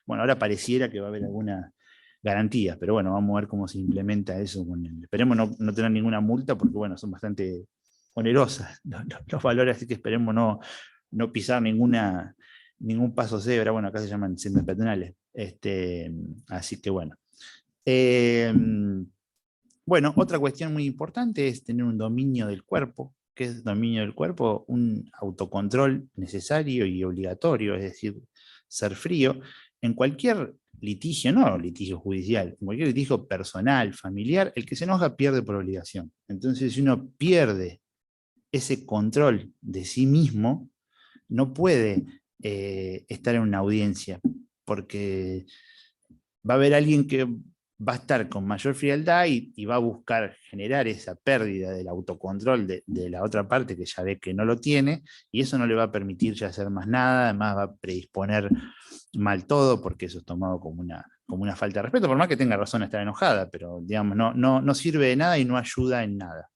Bueno, ahora pareciera que va a haber alguna garantía, pero bueno, vamos a ver cómo se implementa eso. Esperemos no tener ninguna multa, porque bueno, son bastante onerosas los valores, así que esperemos no pisar ningún paso cebra. Bueno, acá se llaman sendas peatonales. Así que bueno. Bueno, otra cuestión muy importante es tener un dominio del cuerpo. ¿Qué es dominio del cuerpo? Un autocontrol necesario y obligatorio, es decir, ser frío. En cualquier litigio, no litigio judicial, en cualquier litigio personal, familiar, el que se enoja pierde por obligación. Entonces, si uno pierde ese control de sí mismo, no puede estar en una audiencia, porque va a haber alguien que va a estar con mayor frialdad y va a buscar generar esa pérdida del autocontrol de la otra parte que ya ve que no lo tiene, y eso no le va a permitir ya hacer más nada, además va a predisponer mal todo, porque eso es tomado como una falta de respeto, por más que tenga razón de estar enojada, pero digamos, no sirve de nada y no ayuda en nada.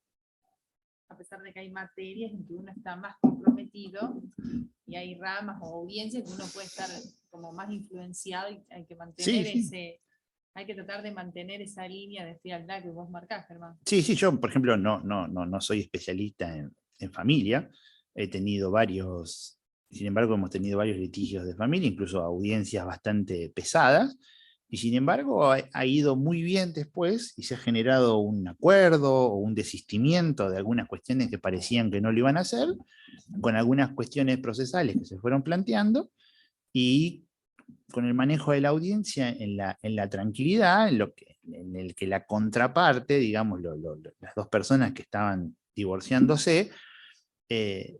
A pesar de que hay materias en que uno está más comprometido y hay ramas o audiencias que uno puede estar como más influenciado y hay que mantener hay que tratar de mantener esa línea de frialdad que vos marcás, Germán. Sí, yo por ejemplo no soy especialista en familia, he tenido varios, sin embargo hemos tenido varios litigios de familia, incluso audiencias bastante pesadas, Y sin embargo ha ido muy bien después y se ha generado un acuerdo o un desistimiento de algunas cuestiones que parecían que no lo iban a hacer, con algunas cuestiones procesales que se fueron planteando, y con el manejo de la audiencia en la tranquilidad, en el que la contraparte, digamos, las dos personas que estaban divorciándose,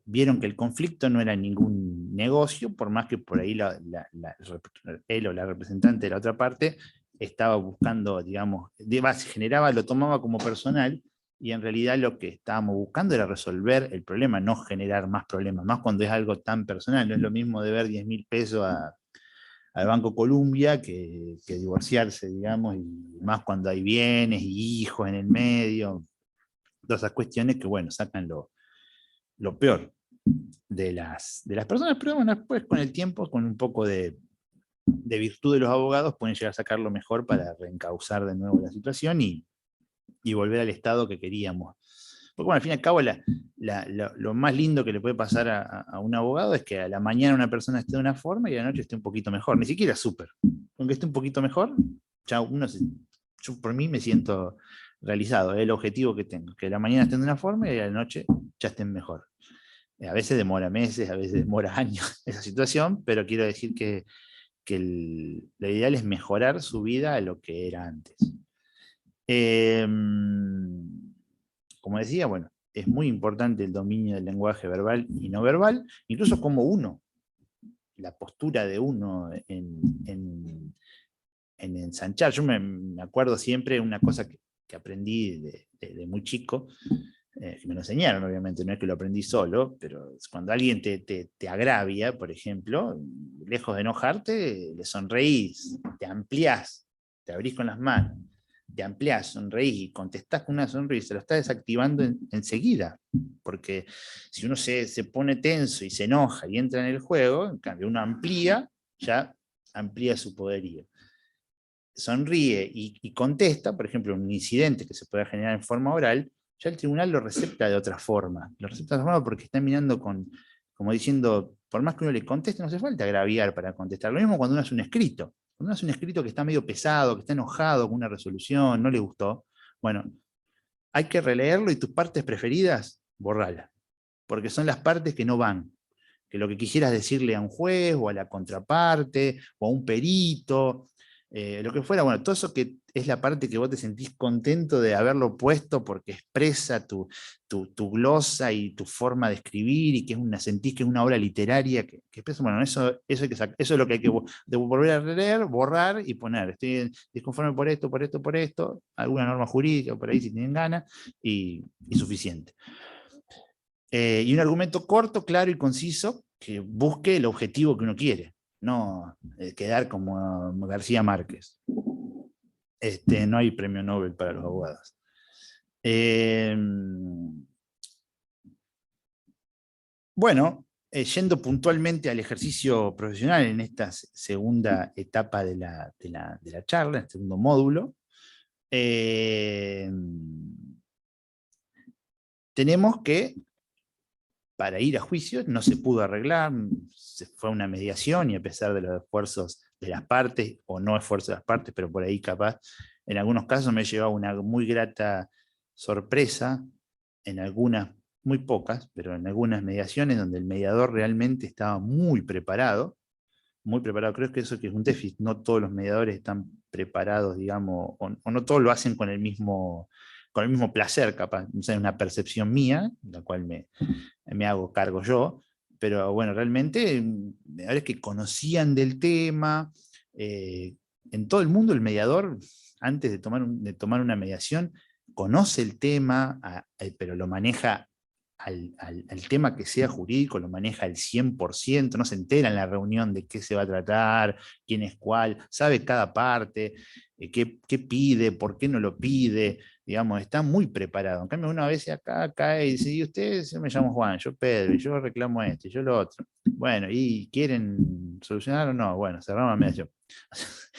vieron que el conflicto no era ningún negocio, por más que por ahí él o la representante de la otra parte estaba buscando, digamos, lo tomaba como personal, y en realidad lo que estábamos buscando era resolver el problema, no generar más problemas, más cuando es algo tan personal. No es lo mismo deber 10.000 pesos al Banco Columbia que divorciarse, digamos, y más cuando hay bienes y hijos en el medio, todas esas cuestiones que, bueno, sacan lo peor de las personas, pero bueno, después con el tiempo, con un poco de virtud de los abogados, pueden llegar a sacar lo mejor para reencauzar de nuevo la situación y volver al estado que queríamos. Porque bueno, al fin y al cabo, lo más lindo que le puede pasar a un abogado es que a la mañana una persona esté de una forma y a la noche esté un poquito mejor, ni siquiera súper. Aunque esté un poquito mejor, ya yo por mí me siento realizado, es el objetivo que tengo, que a la mañana estén de una forma y a la noche ya estén mejor. A veces demora meses, a veces demora años esa situación, pero quiero decir que lo ideal es mejorar su vida a lo que era antes. Como decía, bueno, es muy importante el dominio del lenguaje verbal y no verbal, incluso como la postura de uno en ensanchar. Yo me acuerdo siempre una cosa que aprendí de muy chico, que me lo enseñaron, obviamente, no es que lo aprendí solo, pero cuando alguien te agravia, por ejemplo, lejos de enojarte, le sonreís, te ampliás, te abrís con las manos, te ampliás, sonreís y contestás con una sonrisa, lo estás desactivando enseguida, porque si uno se pone tenso y se enoja y entra en el juego, en cambio uno ya amplía su poderío. Sonríe y contesta, por ejemplo, un incidente que se pueda generar en forma oral, ya el tribunal lo recepta de otra forma. Lo recepta de otra forma porque está mirando como diciendo, por más que uno le conteste, no hace falta agraviar para contestar. Lo mismo cuando uno hace un escrito. Cuando uno hace un escrito que está medio pesado, que está enojado con una resolución, no le gustó, bueno, hay que releerlo y tus partes preferidas, borralas. Porque son las partes que no van. Que lo que quisieras decirle a un juez o a la contraparte o a un perito, lo que fuera, bueno, todo eso que es la parte que vos te sentís contento de haberlo puesto porque expresa tu glosa y tu forma de escribir y que sentís que es una obra literaria que expresa, bueno, eso es lo que hay que volver a leer, borrar y poner. Estoy disconforme por esto, alguna norma jurídica por ahí si tienen ganas y suficiente. Y un argumento corto, claro y conciso que busque el objetivo que uno quiere, no quedar como García Márquez. No hay premio Nobel para los abogados. Bueno, yendo puntualmente al ejercicio profesional en esta segunda etapa de la charla, en el segundo módulo, tenemos que para ir a juicio no se pudo arreglar, se fue a una mediación y a pesar de los esfuerzos de las partes, o no esfuerzos de las partes, pero por ahí capaz, en algunos casos me he llevado una muy grata sorpresa, en algunas, muy pocas, pero en algunas mediaciones donde el mediador realmente estaba muy preparado, creo que eso que es un déficit, no todos los mediadores están preparados, digamos, o no todos lo hacen con el mismo placer, capaz, no sé, una percepción mía, la cual me hago cargo yo, pero bueno, realmente mediadores que conocían del tema, en todo el mundo el mediador, antes de tomar una mediación, conoce el tema, pero lo maneja al tema que sea jurídico, lo maneja al 100%, no se entera en la reunión de qué se va a tratar, quién es cuál, sabe cada parte, qué pide, por qué no lo pide, digamos, está muy preparado. En cambio, uno a veces acá cae y dice, y ustedes, yo me llamo Juan, yo Pedro, y yo reclamo esto, y yo lo otro. Bueno, ¿y quieren solucionar o no? Bueno, cerramos la mediación.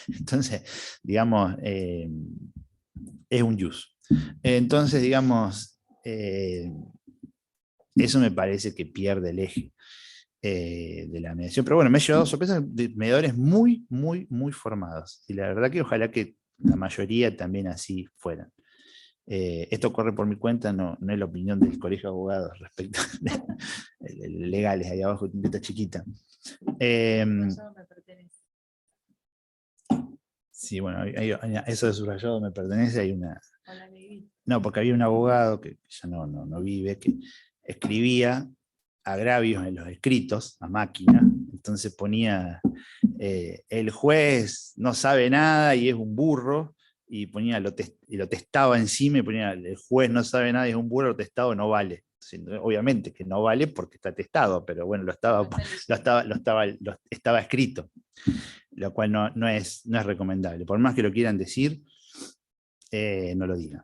Entonces, digamos, es un jus. Entonces, digamos, eso me parece que pierde el eje. de la mediación. Pero bueno, me he llevado sorpresas de mediadores muy, muy, muy formados. Y la verdad que ojalá que la mayoría también así fueran. Esto corre por mi cuenta, no es la opinión del Colegio de Abogados respecto de legales, ahí abajo, letra chiquita. Sí, bueno, eso de subrayado me pertenece, hay una... No, porque había un abogado que ya no vive, que escribía agravios en los escritos a máquina, entonces ponía el juez no sabe nada y es un burro, y ponía lo testaba encima y ponía el juez no sabe nada y es un burro, lo testado no vale. Obviamente que no vale porque está testado, pero bueno, estaba escrito, lo cual no es recomendable. Por más que lo quieran decir, no lo digan,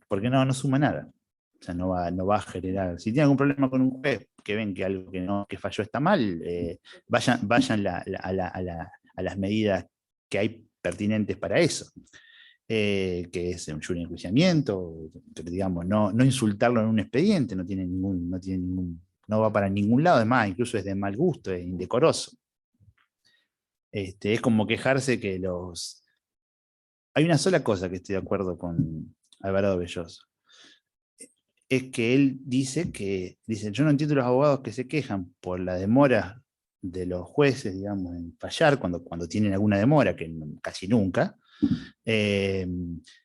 porque no suma nada. O sea, no va a generar. Si tienen algún problema con un juez, que ven que algo que falló está mal, vayan a las medidas que hay pertinentes para eso. Que es un enjuiciamiento, digamos, no insultarlo en un expediente, no va para ningún lado, además, incluso es de mal gusto, es indecoroso. Es como quejarse que Hay una sola cosa que estoy de acuerdo con Alvarado Belloso. Es que él dice, yo no entiendo los abogados que se quejan por la demora de los jueces, digamos, en fallar, cuando tienen alguna demora, que casi nunca,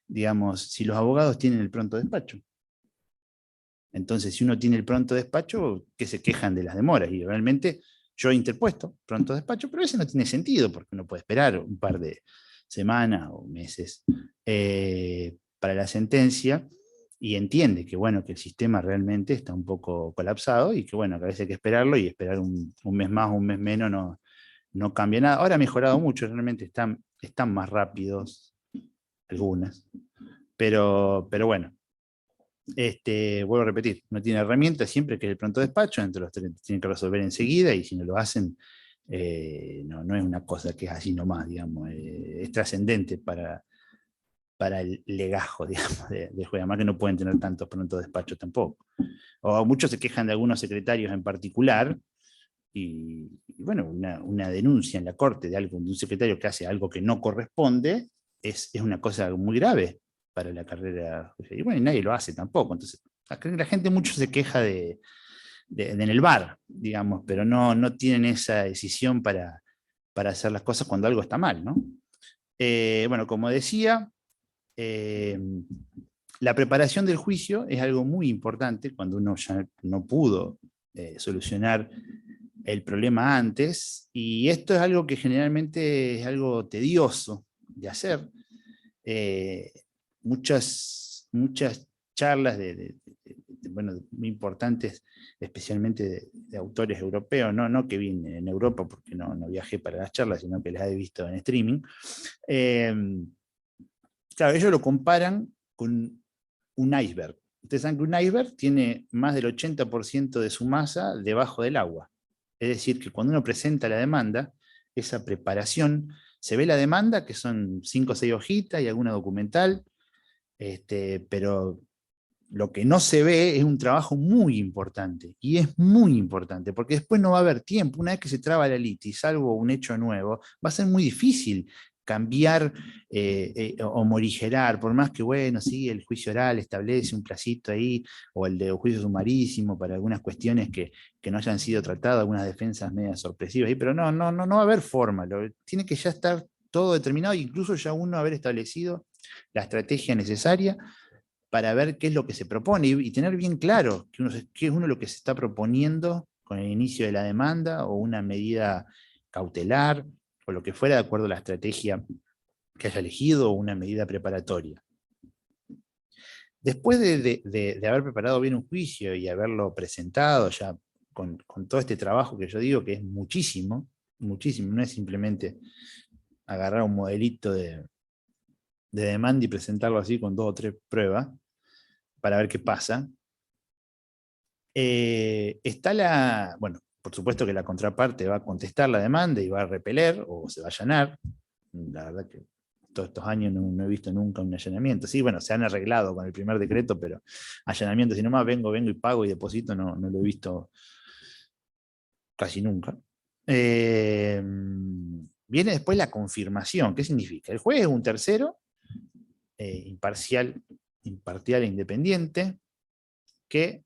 digamos, si los abogados tienen el pronto despacho. Entonces, si uno tiene el pronto despacho, ¿qué se quejan de las demoras? Y realmente yo he interpuesto pronto despacho, pero ese no tiene sentido, porque uno puede esperar un par de semanas o meses para la sentencia, y entiende que, bueno, que el sistema realmente está un poco colapsado y que, bueno, que a veces hay que esperarlo, y esperar un mes más o un mes menos no cambia nada. Ahora ha mejorado mucho, realmente están más rápidos algunas, pero bueno, vuelvo a repetir, no tiene herramientas, siempre que es el pronto despacho, entre los tres tienen que resolver enseguida, y si no lo hacen, no es una cosa que es así nomás, digamos, es trascendente para el legajo, digamos, de juez, además que no pueden tener tantos pronto despachos tampoco. O muchos se quejan de algunos secretarios en particular, y bueno, una denuncia en la corte de un secretario que hace algo que no corresponde es una cosa muy grave para la carrera. Y bueno, y nadie lo hace tampoco. Entonces, la gente mucho se queja en el VAR, digamos, pero no tienen esa decisión para hacer las cosas cuando algo está mal, ¿no? Bueno, como decía, la preparación del juicio es algo muy importante cuando uno ya no pudo solucionar el problema antes, y esto es algo que generalmente es algo tedioso de hacer. Muchas charlas bueno, muy importantes, especialmente de autores europeos, no que vi en Europa porque no viajé para las charlas, sino que las he visto en streaming. Claro, ellos lo comparan con un iceberg. Ustedes saben que un iceberg tiene más del 80% de su masa debajo del agua. Es decir, que cuando uno presenta la demanda, esa preparación, se ve la demanda, que son 5 o 6 hojitas y alguna documental, pero lo que no se ve es un trabajo muy importante, y es muy importante, porque después no va a haber tiempo. Una vez que se traba la litis, salvo un hecho nuevo, va a ser muy difícil cambiar o morigerar, por más que, bueno, sí, el juicio oral establece un placito ahí, o el de juicio sumarísimo para algunas cuestiones que no hayan sido tratadas, algunas defensas medias sorpresivas ahí, pero no va a haber forma, tiene que ya estar todo determinado, incluso ya uno haber establecido la estrategia necesaria para ver qué es lo que se propone y tener bien claro qué es uno lo que se está proponiendo con el inicio de la demanda, o una medida cautelar, o lo que fuera, de acuerdo a la estrategia que haya elegido, o una medida preparatoria. Después de haber preparado bien un juicio y haberlo presentado ya con todo este trabajo que yo digo que es muchísimo, no es simplemente agarrar un modelito de demanda y presentarlo así con 2 o 3 pruebas para ver qué pasa. Bueno, por supuesto que la contraparte va a contestar la demanda y va a repeler o se va a allanar. La verdad que todos estos años no he visto nunca un allanamiento. Sí, bueno, se han arreglado con el primer decreto, pero allanamiento, si nomás vengo y pago y deposito, no lo he visto casi nunca. Viene después la confirmación. ¿Qué significa? El juez es un tercero, imparcial e independiente, que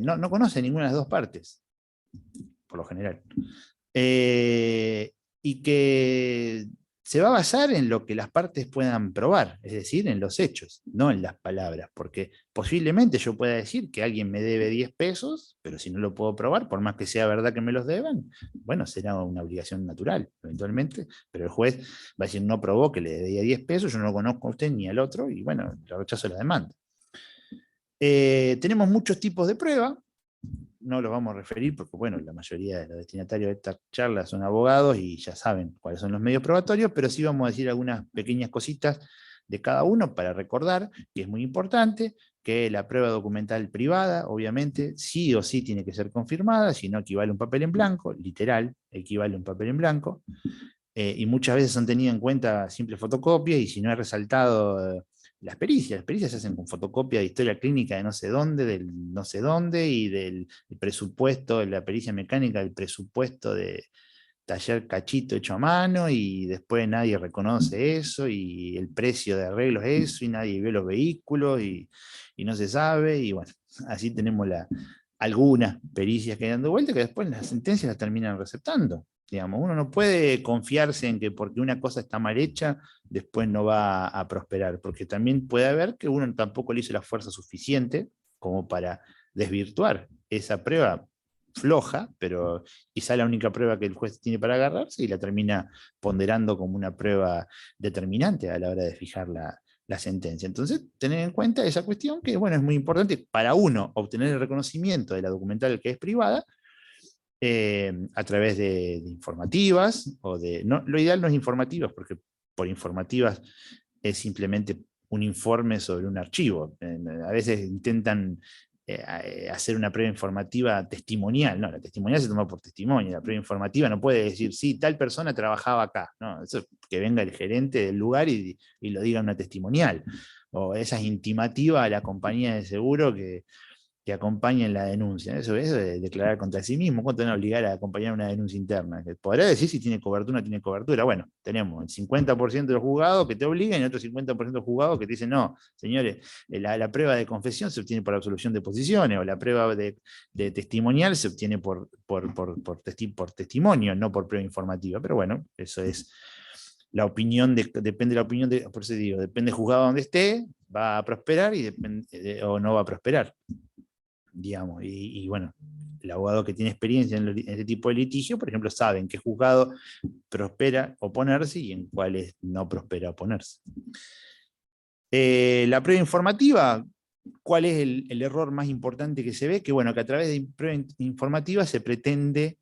no conoce ninguna de las dos partes, por lo general. Y que se va a basar en lo que las partes puedan probar, es decir, en los hechos, no en las palabras, porque posiblemente yo pueda decir que alguien me debe 10 pesos, pero si no lo puedo probar, por más que sea verdad que me los deban, bueno, será una obligación natural, eventualmente, pero el juez va a decir, no probó que le debía 10 pesos, yo no lo conozco a usted ni al otro, y bueno, le rechazo la demanda. Tenemos muchos tipos de prueba, no los vamos a referir porque, bueno, la mayoría de los destinatarios de esta charla son abogados y ya saben cuáles son los medios probatorios, pero sí vamos a decir algunas pequeñas cositas de cada uno para recordar, que es muy importante, que la prueba documental privada, obviamente, sí o sí tiene que ser confirmada, si no equivale a un papel en blanco, literal, equivale a un papel en blanco, y muchas veces son tenidas en cuenta simples fotocopias, y si no he resaltado las pericias se hacen con fotocopia de historia clínica de no sé dónde, del no sé dónde, y del presupuesto de la pericia mecánica, del presupuesto de taller cachito hecho a mano, y después nadie reconoce eso, y el precio de arreglo es eso, y nadie ve los vehículos, y no se sabe, y bueno, así tenemos algunas pericias que dan dando vuelta, que después las sentencias las terminan receptando. Digamos, uno no puede confiarse en que porque una cosa está mal hecha, después no va a prosperar, porque también puede haber que uno tampoco le hizo la fuerza suficiente como para desvirtuar esa prueba floja, pero quizá la única prueba que el juez tiene para agarrarse, y la termina ponderando como una prueba determinante a la hora de fijar la sentencia. Entonces, tener en cuenta esa cuestión que, bueno, es muy importante para uno obtener el reconocimiento de la documental que es privada, a través de informativas, no, lo ideal no es informativas, porque por informativas es simplemente un informe sobre un archivo. A veces intentan hacer una prueba informativa testimonial. No, la testimonial se toma por testimonio. La prueba informativa no puede decir, sí, tal persona trabajaba acá. No, eso es que venga el gerente del lugar y lo diga en una testimonial. O esa es intimativa a la compañía de seguro que acompañen la denuncia. Eso es declarar contra sí mismo. ¿Cuánto van a obligar a acompañar una denuncia interna? Que podrá decir si tiene cobertura o no tiene cobertura. Bueno, tenemos el 50% de los juzgados que te obligan y otro 50% de los juzgados que te dicen, no, señores, la prueba de confesión se obtiene por absolución de posiciones, o la prueba de testimonial se obtiene por testimonio, no por prueba informativa. Pero bueno, eso es la opinión, depende de la opinión, por eso digo, depende del juzgado donde esté, va a prosperar o no va a prosperar. Digamos, y bueno, el abogado que tiene experiencia en este tipo de litigio, por ejemplo, sabe en qué juzgado prospera oponerse y en cuáles no prospera oponerse. La prueba informativa, ¿cuál es el error más importante que se ve? Que bueno, que a través de prueba informativa se pretende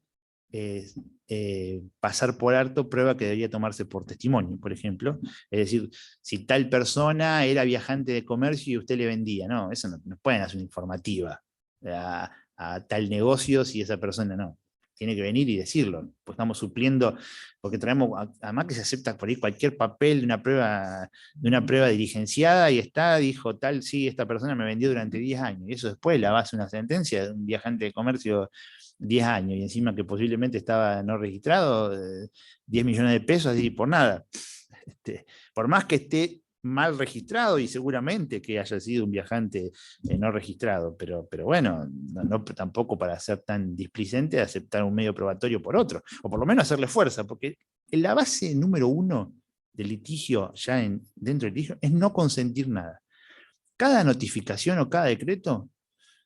pasar por alto prueba que debería tomarse por testimonio, por ejemplo. Es decir, si tal persona era viajante de comercio y usted le vendía, no, eso no pueden hacer una informativa a tal negocio si esa persona no. Tiene que venir y decirlo, pues estamos supliendo, porque traemos, además que se acepta por ahí cualquier papel de una prueba diligenciada y dijo tal, sí, esta persona me vendió durante 10 años, y eso después la base una sentencia de un viajante de comercio 10 años, y encima que posiblemente estaba no registrado, 10 millones de pesos, así por nada. Por más que esté mal registrado, y seguramente que haya sido un viajante no registrado, pero bueno, tampoco para ser tan displicente de aceptar un medio probatorio por otro, o por lo menos hacerle fuerza, porque la base número 1 del litigio, ya dentro del litigio, es no consentir nada. Cada notificación o cada decreto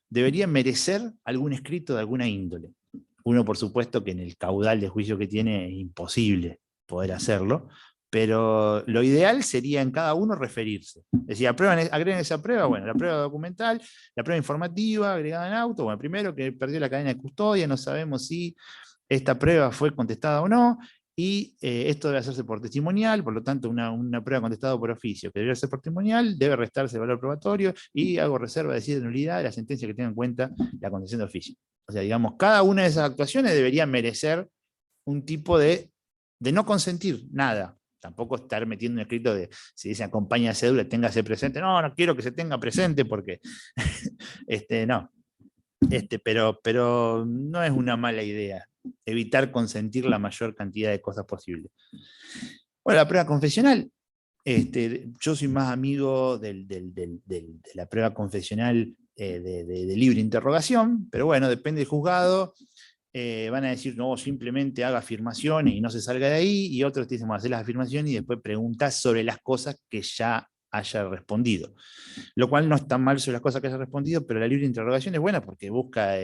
debería merecer algún escrito de alguna índole. Uno, por supuesto, que en el caudal de juicio que tiene es imposible poder hacerlo, pero lo ideal sería en cada uno referirse. Es decir, agreguen esa prueba, bueno, la prueba documental, la prueba informativa agregada en auto, bueno, primero que perdió la cadena de custodia, no sabemos si esta prueba fue contestada o no, y esto debe hacerse por testimonial, por lo tanto una prueba contestada por oficio que debe ser por testimonial, debe restarse el valor probatorio, y hago reserva de decir de nulidad de la sentencia que tenga en cuenta la contestación de oficio. O sea, digamos, cada una de esas actuaciones debería merecer un tipo de no consentir nada. Tampoco estar metiendo un escrito de, si dice acompaña cédula, téngase presente. No quiero que se tenga presente porque no. Pero no es una mala idea evitar consentir la mayor cantidad de cosas posible. Bueno, la prueba confesional. Yo soy más amigo de la prueba confesional de libre interrogación, pero bueno, depende del juzgado. Van a decir, no, simplemente haga afirmaciones y no se salga de ahí, y otros te dicen, bueno, hacer las afirmaciones y después preguntas sobre las cosas que ya haya respondido. Lo cual no está mal sobre las cosas que haya respondido, pero la libre interrogación es buena porque busca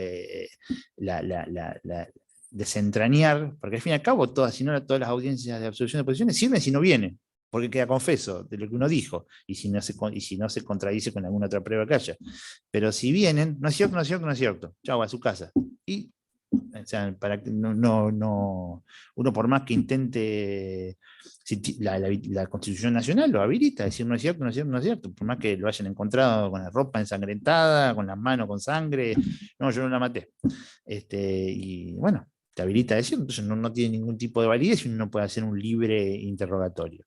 desentrañar, porque al fin y al cabo si no todas las audiencias de absolución de posiciones sirven si no viene, porque queda confeso de lo que uno dijo, y si no se contradice con alguna otra prueba que haya. Pero si vienen, no es cierto, no es cierto, no es cierto, chau, a su casa. Y o sea, para que uno por más que intente, la Constitución Nacional lo habilita, decir no es cierto, no es cierto, no es cierto, por más que lo hayan encontrado con la ropa ensangrentada, con las manos con sangre, no, yo no la maté. Y bueno, te habilita a decir, entonces no tiene ningún tipo de validez y uno no puede hacer un libre interrogatorio.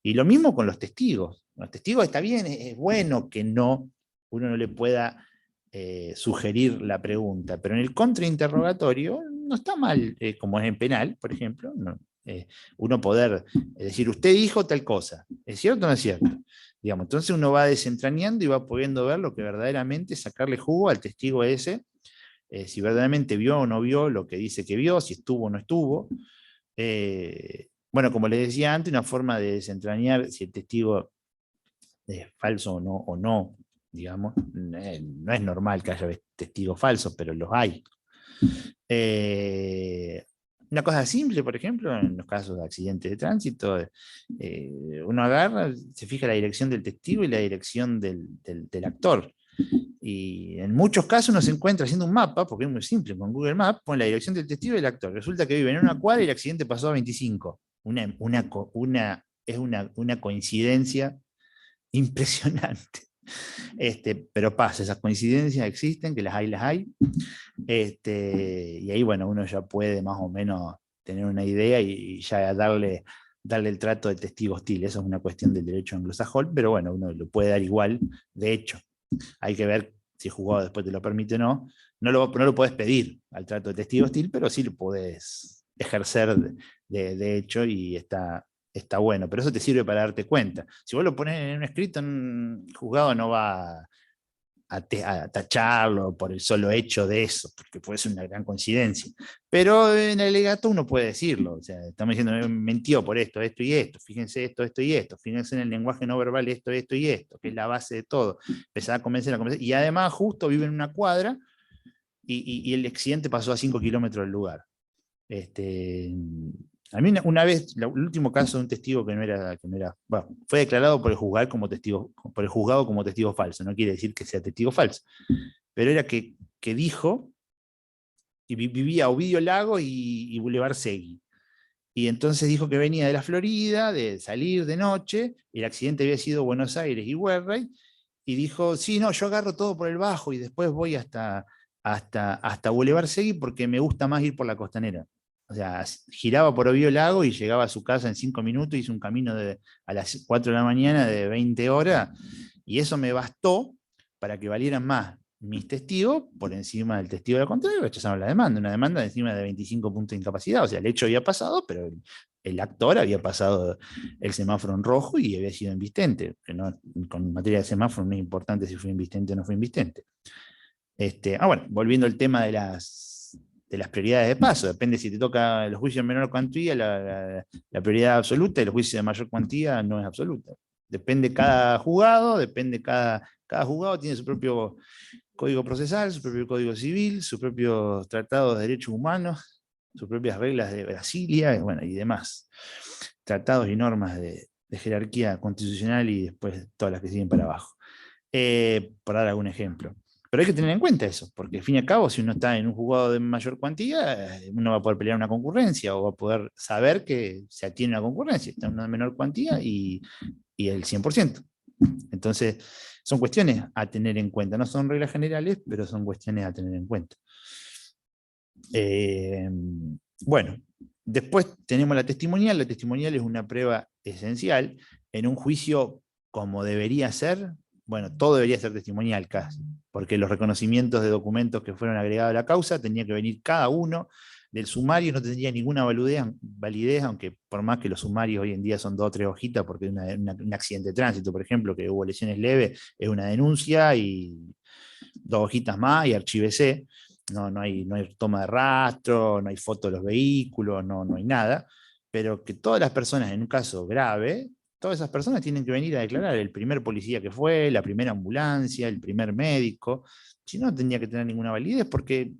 Y lo mismo con los testigos. Los testigos está bien, es bueno que uno no le pueda sugerir la pregunta, pero en el contrainterrogatorio no está mal, como es en penal, por ejemplo, uno poder decir, usted dijo tal cosa, ¿es cierto o no es cierto? Digamos, entonces uno va desentrañando y va pudiendo ver lo que verdaderamente sacarle jugo al testigo ese, si verdaderamente vio o no vio lo que dice que vio, si estuvo o no estuvo. Bueno, como les decía antes, una forma de desentrañar si el testigo es falso o no, digamos, no es normal que haya testigos falsos, pero los hay. Una cosa simple, por ejemplo, en los casos de accidentes de tránsito, uno agarra, se fija la dirección del testigo y la dirección del actor. Y en muchos casos uno se encuentra haciendo un mapa, porque es muy simple, con Google Maps, pone la dirección del testigo y del actor. Resulta que vive en una cuadra y el accidente pasó a 25. Es una coincidencia impresionante. Pero pasa, esas coincidencias existen, que las hay. Y ahí, bueno, uno ya puede más o menos tener una idea y ya darle el trato de testigo hostil. Eso es una cuestión del derecho anglosajón, pero bueno, uno lo puede dar igual. De hecho, hay que ver si el juzgado después te lo permite o no. No lo puedes pedir al trato de testigo hostil, pero sí lo puedes ejercer de hecho y está bueno, pero eso te sirve para darte cuenta. Si vos lo pones en un escrito, en un juzgado no va a tacharlo por el solo hecho de eso, porque puede ser una gran coincidencia. Pero en el alegato uno puede decirlo, o sea, estamos diciendo, mentió por esto, esto y esto, fíjense esto, esto y esto, fíjense en el lenguaje no verbal esto, esto y esto, que es la base de todo. Empezar a convencer, y además justo vive en una cuadra y el accidente pasó a 5 kilómetros del lugar. A mí una vez, el último caso de un testigo que no era, bueno, fue declarado por el juzgado como testigo falso, no quiere decir que sea testigo falso, pero era que dijo, y vivía Ovidio Lago y Boulevard Segui, y entonces dijo que venía de la Florida, de salir de noche, el accidente había sido Buenos Aires y Huerray, y dijo, sí, no, yo agarro todo por el bajo y después voy hasta Boulevard Segui porque me gusta más ir por la costanera. O sea, giraba por Ovidio Lago y llegaba a su casa en 5 minutos, hizo un camino a las 4 de la mañana de 20 horas, y eso me bastó para que valieran más mis testigos por encima del testigo de la contraria, rechazaron la demanda, una demanda de encima de 25 puntos de incapacidad. O sea, el hecho había pasado, pero el actor había pasado el semáforo en rojo y había sido invistente. Que no, con materia de semáforo no es importante si fue invistente o no fue invistente. Bueno, volviendo al tema de las prioridades de paso, depende si te toca los juicios de menor cuantía, la prioridad absoluta, y los juicios de mayor cuantía no es absoluta. Depende cada juzgado, cada juzgado tiene su propio código procesal, su propio código civil, sus propios tratados de derechos humanos, sus propias reglas de Brasilia, bueno, y demás. Tratados y normas de jerarquía constitucional y después todas las que siguen para abajo. Por dar algún ejemplo. Pero hay que tener en cuenta eso, porque al fin y al cabo, si uno está en un juzgado de mayor cuantía, uno va a poder pelear una concurrencia o va a poder saber que se atiene una concurrencia, está en una menor cuantía y el 100%. Entonces, son cuestiones a tener en cuenta. No son reglas generales, pero son cuestiones a tener en cuenta. Bueno, después tenemos la testimonial. La testimonial es una prueba esencial en un juicio como debería ser. Bueno, todo debería ser testimonial casi, porque los reconocimientos de documentos que fueron agregados a la causa tenía que venir cada uno del sumario, no tendría ninguna validez, aunque por más que los sumarios hoy en día son 2 o 3 hojitas, porque un accidente de tránsito, por ejemplo, que hubo lesiones leves, es una denuncia y 2 hojitas más y archívese. No hay toma de rastro, no hay foto de los vehículos, no hay nada, pero que todas las personas en un caso grave, todas esas personas tienen que venir a declarar, el primer policía que fue, la primera ambulancia, el primer médico, si no tendría que tener ninguna validez, porque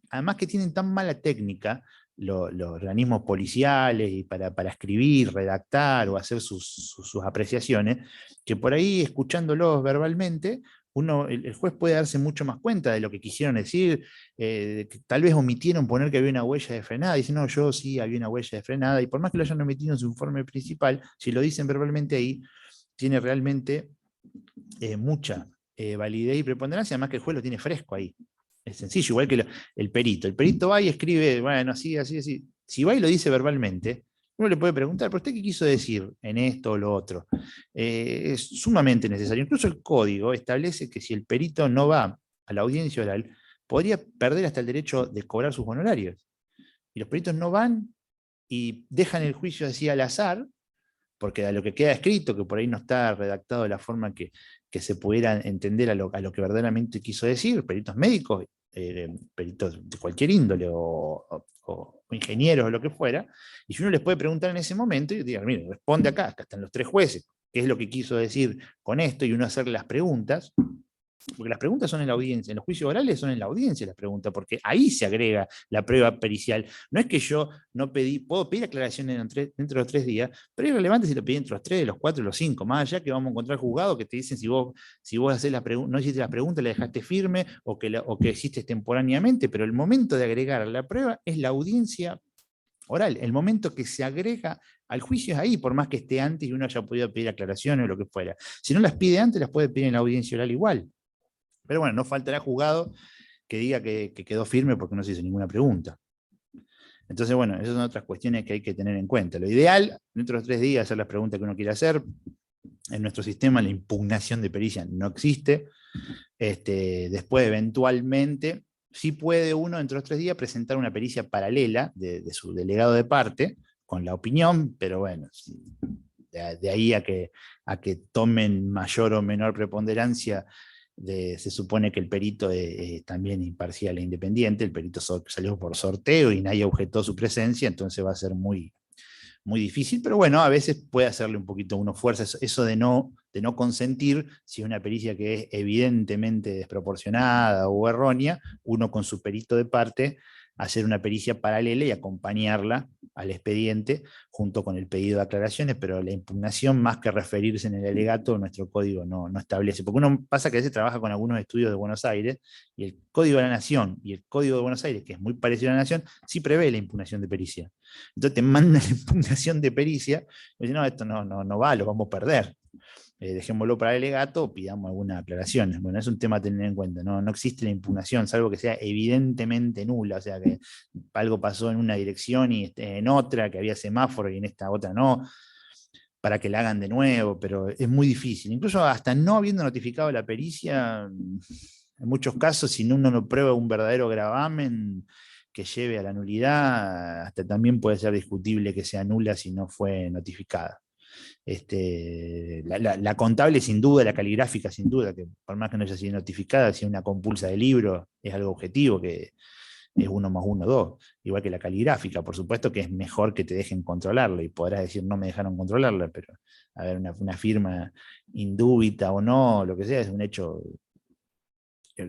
además que tienen tan mala técnica los organismos policiales y para escribir, redactar o hacer sus apreciaciones, que por ahí escuchándolos verbalmente, el juez puede darse mucho más cuenta de lo que quisieron decir, que tal vez omitieron poner que había una huella de frenada, dicen, no, yo sí había una huella de frenada, y por más que lo hayan omitido en su informe principal, si lo dicen verbalmente ahí, tiene realmente mucha validez y preponderancia, además que el juez lo tiene fresco ahí. Es sencillo, igual que el perito. El perito va y escribe, bueno, así, así, así. Si va y lo dice verbalmente, uno le puede preguntar, ¿pero usted qué quiso decir en esto o lo otro? Es sumamente necesario. Incluso el código establece que si el perito no va a la audiencia oral, podría perder hasta el derecho de cobrar sus honorarios. Y los peritos no van y dejan el juicio así al azar, porque a lo que queda escrito, que por ahí no está redactado de la forma que se pudiera entender a lo que verdaderamente quiso decir, peritos médicos, peritos de cualquier índole, o ingenieros o lo que fuera, y si uno les puede preguntar en ese momento, y digan, mire, responde acá están los 3 jueces, qué es lo que quiso decir con esto, y uno hacerle las preguntas, porque las preguntas son en la audiencia, en los juicios orales son en la audiencia las preguntas, porque ahí se agrega la prueba pericial. No es que yo no pedí, puedo pedir aclaraciones dentro de los 3 días, pero es relevante si lo pedí entre los 3, los 4, los 5, más allá que vamos a encontrar juzgados que te dicen si vos haces no hiciste la pregunta, la dejaste firme, o que hiciste extemporáneamente, pero el momento de agregar la prueba es la audiencia oral. El momento que se agrega al juicio es ahí, por más que esté antes y uno haya podido pedir aclaraciones o lo que fuera. Si no las pide antes, las puede pedir en la audiencia oral igual. Pero bueno, no faltará juzgado que diga que quedó firme porque no se hizo ninguna pregunta. Entonces, bueno, esas son otras cuestiones que hay que tener en cuenta. Lo ideal, dentro de los 3 días, hacer las preguntas que uno quiere hacer. En nuestro sistema la impugnación de pericia no existe. Después, eventualmente, sí puede uno, dentro de los 3 días, presentar una pericia paralela de su delegado de parte, con la opinión, pero bueno, de ahí a que tomen mayor o menor preponderancia, se supone que el perito es también imparcial e independiente, el perito salió por sorteo y nadie objetó su presencia, entonces va a ser muy, muy difícil, pero bueno, a veces puede hacerle un poquito uno fuerza, eso de no consentir, si es una pericia que es evidentemente desproporcionada o errónea, uno con su perito de parte, hacer una pericia paralela y acompañarla al expediente junto con el pedido de aclaraciones, pero la impugnación, más que referirse en el alegato, nuestro código no establece, porque uno pasa que a veces trabaja con algunos estudios de Buenos Aires, y el Código de la Nación y el Código de Buenos Aires, que es muy parecido a la Nación, sí prevé la impugnación de pericia. Entonces te mandan la impugnación de pericia, y dicen, no, esto no va, lo vamos a perder. Dejémoslo para el alegato, pidamos algunas aclaraciones. Bueno, es un tema a tener en cuenta, no existe la impugnación, salvo que sea evidentemente nula, o sea que algo pasó en una dirección y en otra, que había semáforo y en esta otra no, para que la hagan de nuevo, pero es muy difícil. Incluso hasta no habiendo notificado la pericia, en muchos casos, si uno no prueba un verdadero gravamen que lleve a la nulidad, hasta también puede ser discutible que sea nula si no fue notificada. La contable sin duda, la caligráfica sin duda, que por más que no haya sido notificada, si es una compulsa de libro, es algo objetivo, que es 1 más 1, 2. Igual que la caligráfica, por supuesto que es mejor que te dejen controlarlo, y podrás decir no me dejaron controlarla, pero a ver, una firma indúbita o no, lo que sea, es un hecho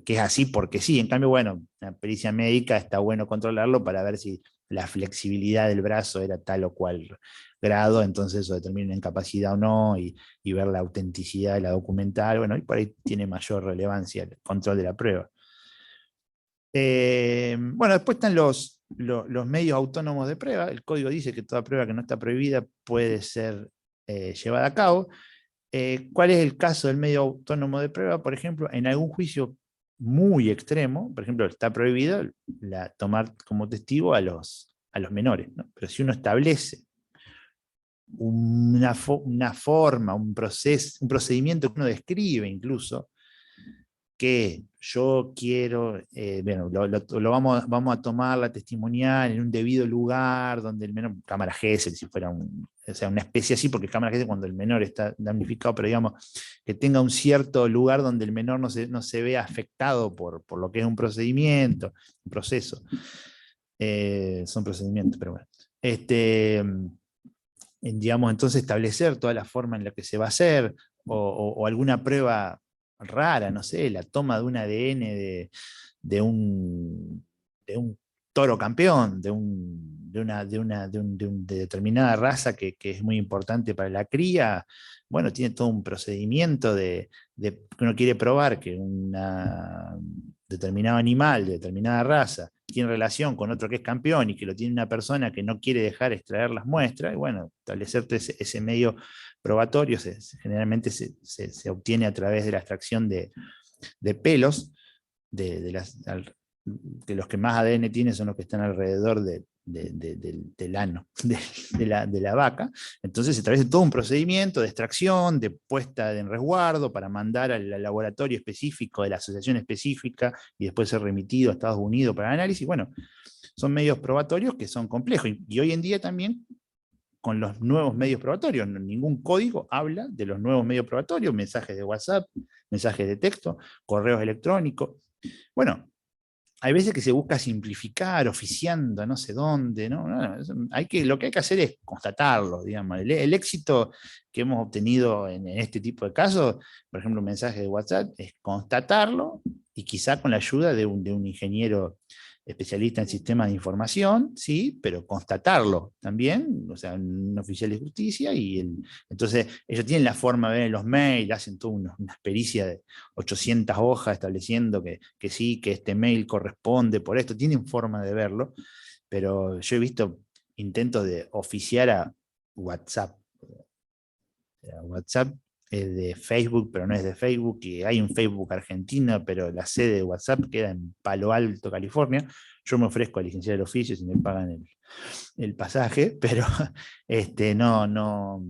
que es así porque sí. En cambio, bueno, la pericia médica está bueno controlarlo para ver si la flexibilidad del brazo era tal o cual grado, entonces eso determina una incapacidad o no, y ver la autenticidad de la documental, bueno, y por ahí tiene mayor relevancia el control de la prueba. Bueno, después están los medios autónomos de prueba. El código dice que toda prueba que no está prohibida puede ser llevada a cabo. ¿Cuál es el caso del medio autónomo de prueba? Por ejemplo, en algún juicio muy extremo, por ejemplo, está prohibido tomar como testigo a los menores, ¿no? Pero si uno establece una forma, un procedimiento que uno describe incluso, que yo quiero, bueno, vamos a tomar la testimonial en un debido lugar, donde el menor, cámara Gesell, si fuera o sea, una especie así, porque cámara Gesell cuando el menor está damnificado, pero digamos, que tenga un cierto lugar donde el menor no se vea afectado por lo que es un procedimiento, un proceso. Son procedimientos, pero bueno. Digamos, entonces establecer toda la forma en la que se va a hacer, o alguna prueba rara, no sé, la toma de un ADN de un toro campeón, de determinada raza que es muy importante para la cría. Bueno, tiene todo un procedimiento que uno quiere probar que un determinado animal de determinada raza tiene relación con otro que es campeón y que lo tiene una persona que no quiere dejar extraer las muestras, y bueno, establecerte ese medio probatorio generalmente se obtiene a través de la extracción de pelos, que los que más ADN tienen son los que están alrededor del ano de la vaca. Entonces se establece todo un procedimiento de extracción, de puesta en resguardo para mandar al laboratorio específico de la asociación específica y después ser remitido a Estados Unidos para análisis. Bueno, son medios probatorios que son complejos, y hoy en día también con los nuevos medios probatorios. Ningún código habla de los nuevos medios probatorios, mensajes de WhatsApp, mensajes de texto, correos electrónicos. Bueno, hay veces que se busca simplificar, oficiando, no sé dónde, ¿no? Lo que hay que hacer es constatarlo, digamos. El éxito que hemos obtenido en este tipo de casos, por ejemplo, un mensaje de WhatsApp, es constatarlo, y quizá con la ayuda de un ingeniero especialista en sistemas de información, sí, pero constatarlo también, o sea, un oficial de justicia, entonces ellos tienen la forma de ver en los mails, hacen toda una pericia de 800 hojas estableciendo que sí, que este mail corresponde por esto, tienen forma de verlo, pero yo he visto intentos de oficiar a WhatsApp. WhatsApp es de Facebook, pero no es de Facebook, y hay un Facebook argentino, pero la sede de WhatsApp queda en Palo Alto, California. Yo me ofrezco a licenciar el oficio si me pagan el pasaje, pero no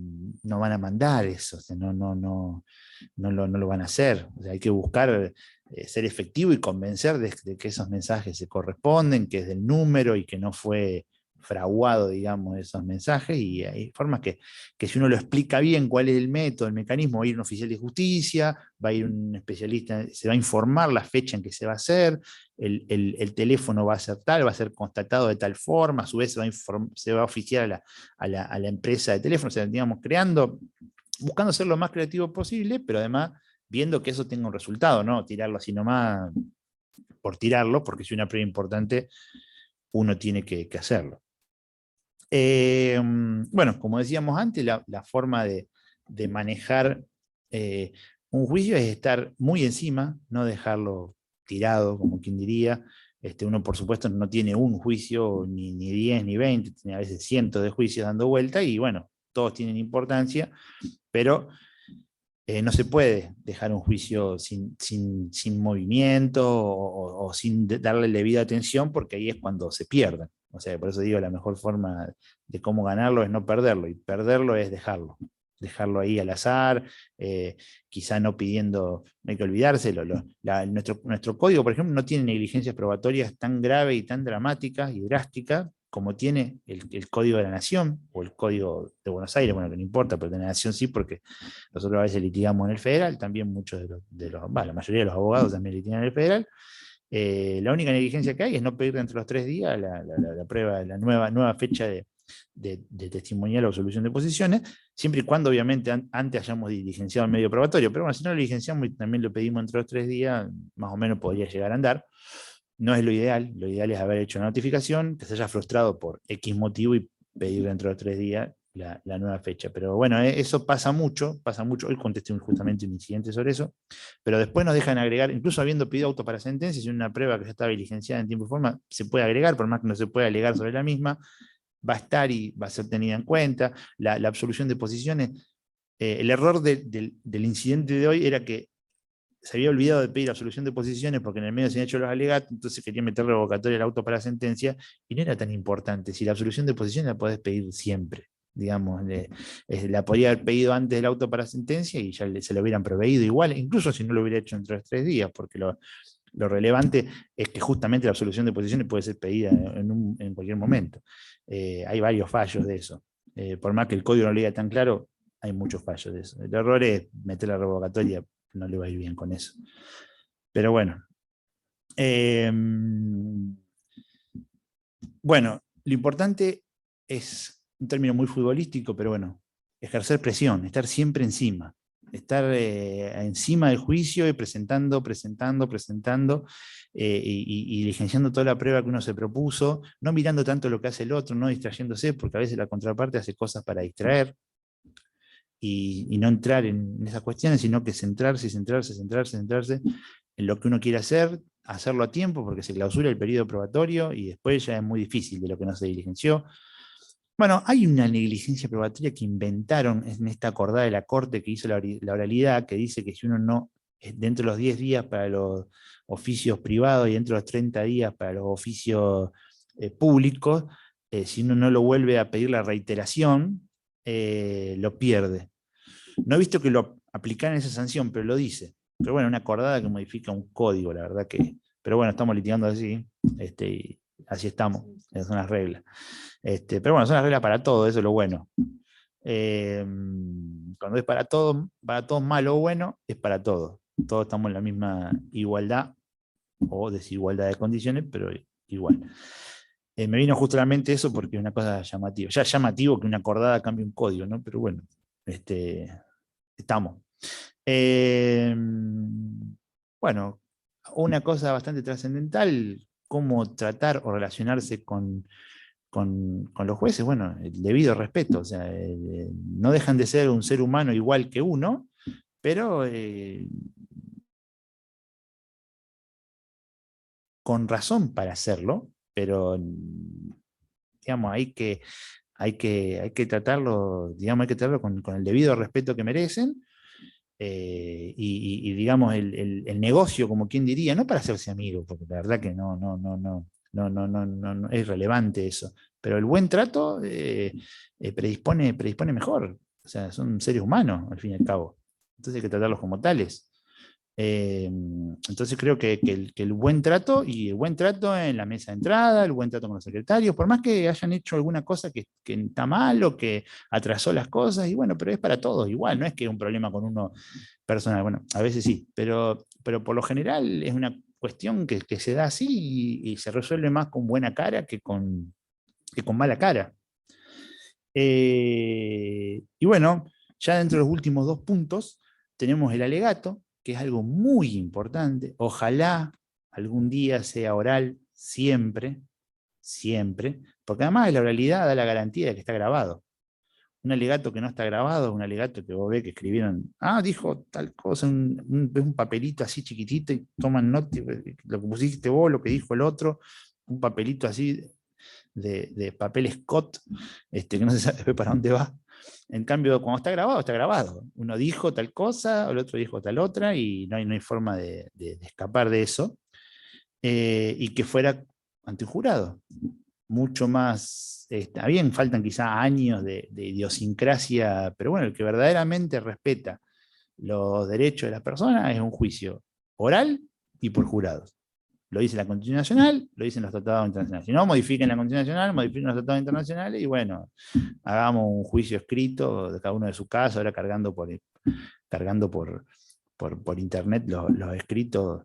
van a mandar eso, o sea, no lo van a hacer. O sea, hay que buscar ser efectivo y convencer de que esos mensajes se corresponden, que es del número y que no fue fraguado, digamos, esos mensajes, y hay formas que si uno lo explica bien cuál es el método, el mecanismo, va a ir un oficial de justicia, va a ir un especialista, se va a informar la fecha en que se va a hacer, el teléfono va a ser tal, va a ser constatado de tal forma, a su vez se va a oficiar a la empresa de teléfono, o sea, digamos, buscando ser lo más creativo posible, pero además viendo que eso tenga un resultado, no tirarlo así nomás por tirarlo, porque si es una prueba importante, uno tiene que hacerlo. Bueno, como decíamos antes, la forma de manejar un juicio es estar muy encima, no dejarlo tirado, como quien diría. Uno, por supuesto, no tiene un juicio, ni 10, ni 20, tiene a veces cientos de juicios dando vuelta, y bueno, todos tienen importancia, pero no se puede dejar un juicio sin movimiento o sin darle debida atención, porque ahí es cuando se pierden. O sea, por eso digo, la mejor forma de cómo ganarlo es no perderlo, y perderlo es dejarlo ahí al azar, quizá no pidiendo, no hay que olvidárselo. Nuestro código, por ejemplo, no tiene negligencias probatorias tan graves y tan dramáticas y drásticas como tiene el Código de la Nación, o el Código de Buenos Aires, bueno, que no importa, pero de la Nación sí, porque nosotros a veces litigamos en el federal, también muchos la mayoría de los abogados también litigan en el federal. La única negligencia que hay es no pedir dentro de los 3 días la prueba, la nueva fecha de testimonial o absolución de posiciones, siempre y cuando obviamente antes hayamos diligenciado el medio probatorio. Pero bueno, si no lo diligenciamos y también lo pedimos dentro de los 3 días, más o menos podría llegar a andar. No es lo ideal es haber hecho una notificación, que se haya frustrado por X motivo y pedir dentro de los 3 días la nueva fecha. Pero bueno, eso pasa mucho. Hoy contesté justamente un incidente sobre eso, pero después nos dejan agregar, incluso habiendo pedido auto para sentencia, si una prueba que ya estaba diligenciada en tiempo y forma, se puede agregar, por más que no se pueda alegar sobre la misma, va a estar y va a ser tenida en cuenta. La absolución de posiciones, el error del incidente de hoy era que se había olvidado de pedir absolución de posiciones porque en el medio se habían hecho los alegatos, entonces quería meter revocatoria al auto para sentencia, y no era tan importante. Si la absolución de posiciones la podés pedir siempre, digamos, la podría haber pedido antes del auto para sentencia y ya se lo hubieran proveído igual, incluso si no lo hubiera hecho entre los 3 días, porque lo relevante es que justamente la absolución de posiciones puede ser pedida en cualquier momento. Hay varios fallos de eso. Por más que el código no lo diga tan claro, hay muchos fallos de eso. El error es meter la revocatoria, no le va a ir bien con eso. Pero bueno. Bueno, lo importante es un término muy futbolístico, pero bueno, ejercer presión, estar siempre encima. Estar encima del juicio y presentando, y diligenciando toda la prueba que uno se propuso, no mirando tanto lo que hace el otro, no distrayéndose, porque a veces la contraparte hace cosas para distraer y no entrar en esas cuestiones, sino que centrarse en lo que uno quiere hacer, hacerlo a tiempo, porque se clausura el periodo probatorio y después ya es muy difícil de lo que no se diligenció. Bueno, hay una negligencia probatoria que inventaron en esta acordada de la Corte que hizo la oralidad, que dice que si uno no, dentro de los 10 días para los oficios privados y dentro de los 30 días para los oficios públicos, si uno no lo vuelve a pedir la reiteración, lo pierde. No he visto que lo aplicaran esa sanción, pero lo dice. Pero bueno, una acordada que modifica un código, la verdad que... Pero bueno, estamos litigando así, y así estamos, esas son las reglas. Pero bueno, son las reglas para todo, eso es lo bueno. Cuando es para todo malo o bueno, es para todos. Todos estamos en la misma igualdad o desigualdad de condiciones, pero igual. Me vino justamente eso porque es una cosa llamativa. Ya es llamativo que una acordada cambie un código, ¿no? Pero bueno, estamos. Bueno, una cosa bastante trascendental, cómo tratar o relacionarse con los jueces, bueno, el debido respeto, o sea, no dejan de ser un ser humano igual que uno, pero con razón para hacerlo, pero digamos, hay que tratarlo, digamos, hay que tratarlo con el debido respeto que merecen, y digamos, el negocio, como quien diría, no para hacerse amigo, porque la verdad que no es irrelevante eso, pero el buen trato predispone mejor, o sea, son seres humanos, al fin y al cabo, entonces hay que tratarlos como tales. Entonces creo que el buen trato, y el buen trato en la mesa de entrada, el buen trato con los secretarios, por más que hayan hecho alguna cosa que está mal o que atrasó las cosas, y bueno, pero es para todos igual, no es que es un problema con uno personal, bueno, a veces sí, pero por lo general es una cuestión que se da así y se resuelve más con buena cara que con mala cara. Y bueno, ya dentro de los últimos 2 puntos tenemos el alegato, que es algo muy importante. Ojalá algún día sea oral, siempre, porque además la oralidad da la garantía de que está grabado. Un alegato que no está grabado es un alegato que vos ves que escribieron, dijo tal cosa, un papelito así chiquitito y toman nota, lo que pusiste vos, lo que dijo el otro, un papelito así de papel Scott, que no se sabe para dónde va. En cambio, cuando está grabado, está grabado. Uno dijo tal cosa, el otro dijo tal otra, y no hay forma de escapar de eso. Y que fuera ante un jurado. Mucho más, está bien, faltan quizá años de idiosincrasia, pero bueno, el que verdaderamente respeta los derechos de las personas es un juicio oral y por jurados. Lo dice la Constitución Nacional, lo dicen los tratados internacionales. Si no, modifiquen la Constitución Nacional, modifiquen los tratados internacionales y bueno, hagamos un juicio escrito de cada uno de su caso, ahora cargando por internet los escritos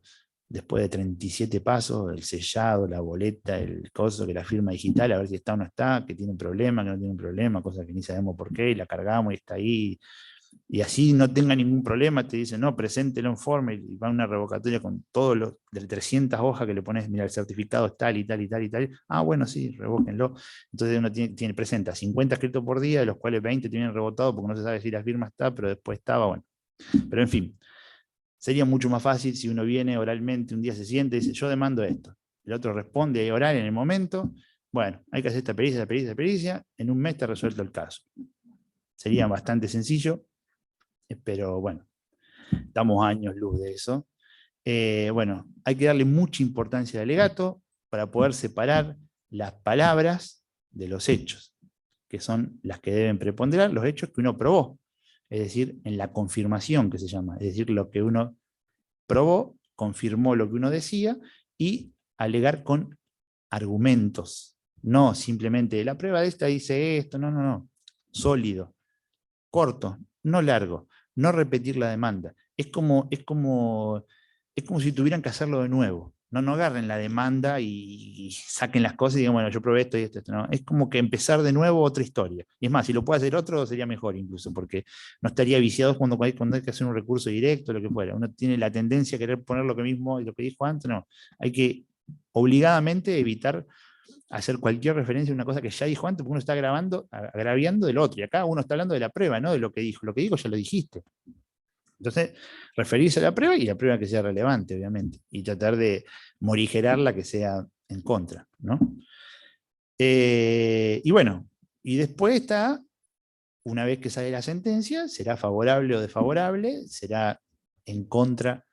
después de 37 pasos, el sellado, la boleta, el coso, que la firma digital, a ver si está o no está, que tiene un problema, que no tiene un problema, cosas que ni sabemos por qué, y la cargamos y está ahí. Y así no tenga ningún problema, te dicen, no, preséntelo en forma y va una revocatoria con todos los de 300 hojas que le pones, mira, el certificado es tal y tal y tal y tal. Bueno, sí, revóquenlo. Entonces uno presenta 50 escritos por día, de los cuales 20 tienen rebotado porque no se sabe si la firma está, pero después estaba, bueno. Pero en fin, sería mucho más fácil si uno viene oralmente, un día se siente y dice, yo demando esto. El otro responde oral en el momento, bueno, hay que hacer esta pericia, en un mes está resuelto el caso. Sería bastante sencillo, pero bueno, estamos años luz de eso. Bueno, hay que darle mucha importancia al alegato para poder separar las palabras de los hechos. que son las que deben preponderar, los hechos que uno probó. Es decir, en la confirmación que se llama. Es decir, lo que uno probó, confirmó lo que uno decía, y alegar con argumentos. No simplemente la prueba de esta dice esto, no. Sólido, corto, no largo, no repetir la demanda. Es como si tuvieran que hacerlo de nuevo. No agarren la demanda y saquen las cosas y digan, bueno, yo probé esto y esto. No. Es como que empezar de nuevo otra historia. Y es más, si lo puede hacer otro, sería mejor incluso, porque no estaría viciado cuando hay que hacer un recurso directo, lo que fuera. Uno tiene la tendencia a querer poner lo que mismo y lo que dijo antes, no. Hay que obligadamente evitar hacer cualquier referencia a una cosa que ya dijo antes, porque uno está agraviando del otro. Y acá uno está hablando de la prueba, no de lo que dijo. Lo que dijo ya lo dijiste. Entonces, referirse a la prueba y la prueba que sea relevante, obviamente, y tratar de morigerar la que sea en contra, ¿no? Y bueno, y después está, una vez que sale la sentencia, será favorable o desfavorable, será en contra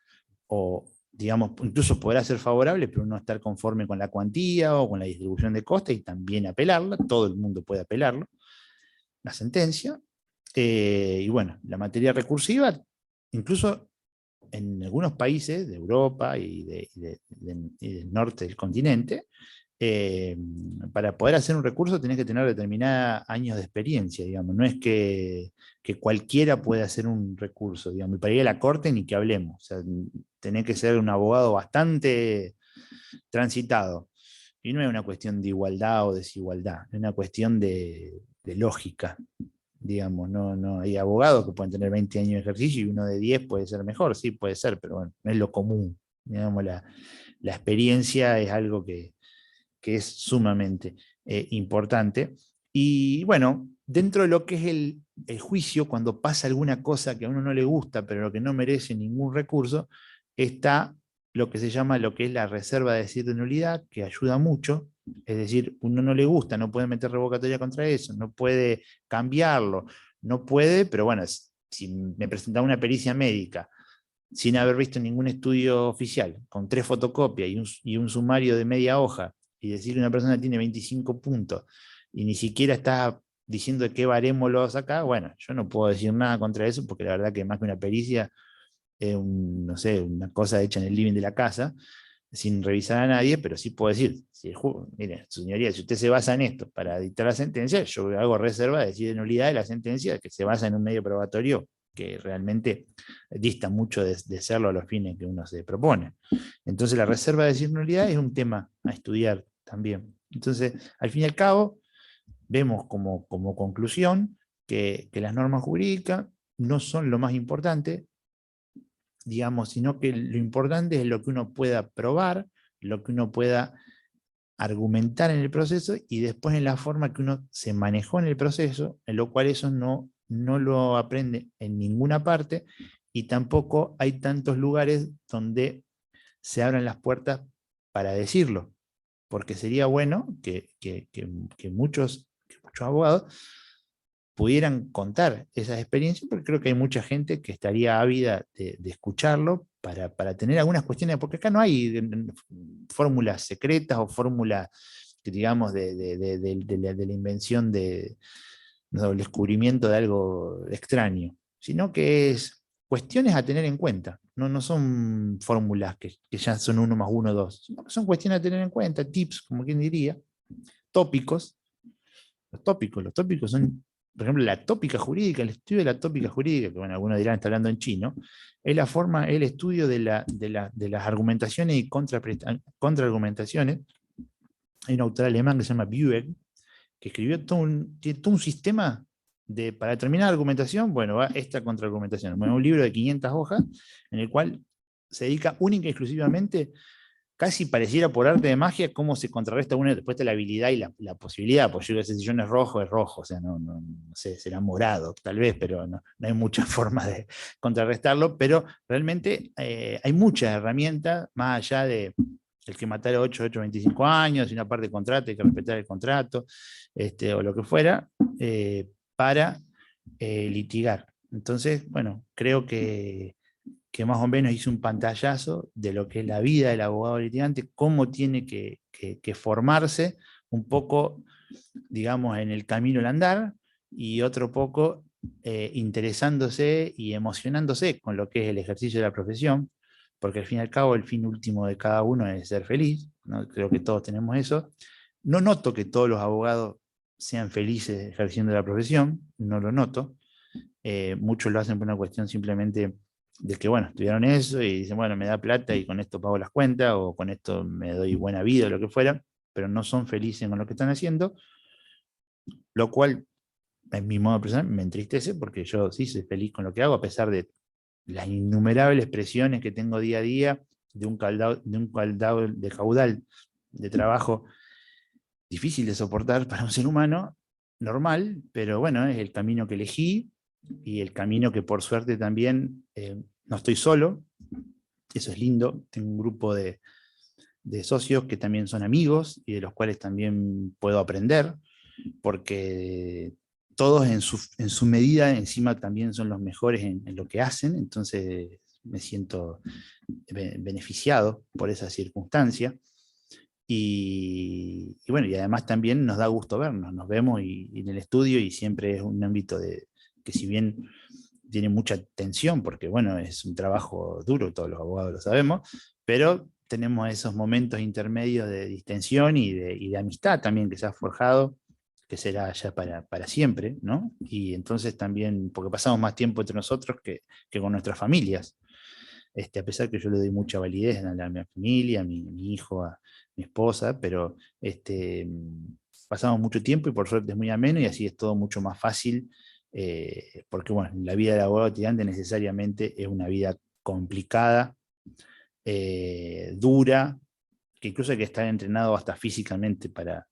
o, digamos, incluso podrá ser favorable, pero no estar conforme con la cuantía o con la distribución de costes y también apelarla, todo el mundo puede apelarlo, la sentencia. Y bueno, la materia recursiva, incluso en algunos países de Europa y del norte del continente, para poder hacer un recurso tenés que tener determinados años de experiencia, digamos. No es que cualquiera pueda hacer un recurso, digamos. Y para ir a la corte ni que hablemos. O sea, tenés que ser un abogado bastante transitado. Y no es una cuestión de igualdad o desigualdad, es una cuestión de lógica. Digamos, no hay abogados que pueden tener 20 años de ejercicio y uno de 10 puede ser mejor, sí, puede ser, pero bueno, no es lo común. Digamos, la experiencia es algo que es sumamente importante. Y bueno, dentro de lo que es el juicio, cuando pasa alguna cosa que a uno no le gusta, pero lo que no merece ningún recurso, está lo que se llama lo que es la reserva de decir de nulidad, que ayuda mucho. Es decir, uno no le gusta, no puede meter revocatoria contra eso, no puede cambiarlo, no puede, pero bueno, si me presentaba una pericia médica sin haber visto ningún estudio oficial, con 3 fotocopias y un sumario de media hoja, y decir que una persona tiene 25 puntos, y ni siquiera está diciendo de qué baremo lo saca, bueno, yo no puedo decir nada contra eso, porque la verdad que más que una pericia, es no sé, una cosa hecha en el living de la casa, sin revisar a nadie, pero sí puedo decir, si mire, señoría, si usted se basa en esto para dictar la sentencia, yo hago reserva de decir de nulidad de la sentencia que se basa en un medio probatorio que realmente dista mucho de serlo a los fines que uno se propone. Entonces la reserva de decir nulidad es un tema a estudiar también. Entonces, al fin y al cabo, vemos como conclusión que las normas jurídicas no son lo más importante, digamos, sino que lo importante es lo que uno pueda probar, lo que uno pueda argumentar en el proceso y después en la forma que uno se manejó en el proceso, en lo cual eso no lo aprende en ninguna parte y tampoco hay tantos lugares donde se abran las puertas para decirlo, porque sería bueno que muchos abogados pudieran contar esas experiencias, porque creo que hay mucha gente que estaría ávida de escucharlo para tener algunas cuestiones, porque acá no hay fórmulas secretas o fórmulas, digamos, de la invención no, el descubrimiento de algo extraño, sino que es cuestiones a tener en cuenta. No son fórmulas que ya son 1 más 1, 2, sino que son cuestiones a tener en cuenta, tips, como quien diría, tópicos. Los tópicos son, por ejemplo, la tópica jurídica, el estudio de la tópica jurídica, que bueno, algunos dirán está hablando en chino, es la forma, el estudio de las argumentaciones y contraargumentaciones. Hay un autor alemán que se llama Bueg, que escribió tiene todo un sistema para determinar argumentación, bueno, va esta contraargumentación. Bueno, un libro de 500 hojas en el cual se dedica única y exclusivamente, casi pareciera por arte de magia, cómo se contrarresta una después de la habilidad y la posibilidad, porque yo ese sillón es rojo, o sea, no sé, será morado tal vez, pero no hay muchas formas de contrarrestarlo, pero realmente hay muchas herramientas, más allá de el que matara 8, 25 años, y una parte de contrato, hay que respetar el contrato, o lo que fuera, para litigar. Entonces, bueno, creo que más o menos hice un pantallazo de lo que es la vida del abogado litigante, cómo tiene que formarse un poco, digamos, en el camino al andar y otro poco interesándose y emocionándose con lo que es el ejercicio de la profesión, porque al fin y al cabo el fin último de cada uno es ser feliz, ¿no? Creo que todos tenemos eso. No noto que todos los abogados sean felices ejerciendo la profesión, no lo noto. Muchos lo hacen por una cuestión simplemente de que, bueno, estudiaron eso y dicen, bueno, me da plata y con esto pago las cuentas o con esto me doy buena vida o lo que fuera, pero no son felices con lo que están haciendo, lo cual, en mi modo personal, me entristece porque yo sí soy feliz con lo que hago, a pesar de las innumerables presiones que tengo día a día, de un caudal de trabajo difícil de soportar para un ser humano, normal, pero bueno, es el camino que elegí y el camino que por suerte también no estoy solo, eso es lindo, tengo un grupo de socios que también son amigos y de los cuales también puedo aprender, porque todos en su medida encima también son los mejores en lo que hacen, entonces me siento beneficiado por esa circunstancia. Y bueno, y además también nos da gusto vernos, nos vemos y en el estudio y siempre es un ámbito que si bien tiene mucha tensión, porque bueno, es un trabajo duro, todos los abogados lo sabemos, pero tenemos esos momentos intermedios de distensión y de amistad también que se ha forjado, que será ya para siempre, ¿no? Y entonces también, porque pasamos más tiempo entre nosotros que con nuestras familias. A pesar que yo le doy mucha validez a mi familia, a mi hijo, a mi esposa, pero pasamos mucho tiempo y por suerte es muy ameno y así es todo mucho más fácil, porque bueno, la vida del abogado litigante necesariamente es una vida complicada, dura, que incluso hay que estar entrenado hasta físicamente para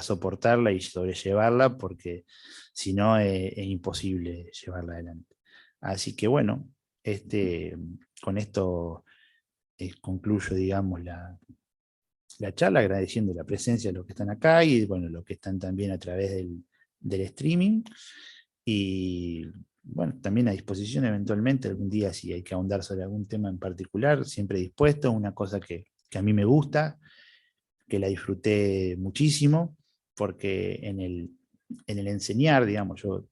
soportarla y sobrellevarla, porque si no es imposible llevarla adelante. Así que bueno, con esto concluyo, digamos, la charla, agradeciendo la presencia de los que están acá y bueno, los que están también a través del streaming. Y bueno, también a disposición eventualmente algún día si hay que ahondar sobre algún tema en particular, siempre dispuesto, una cosa que a mí me gusta, que la disfruté muchísimo, porque en el enseñar, digamos, yo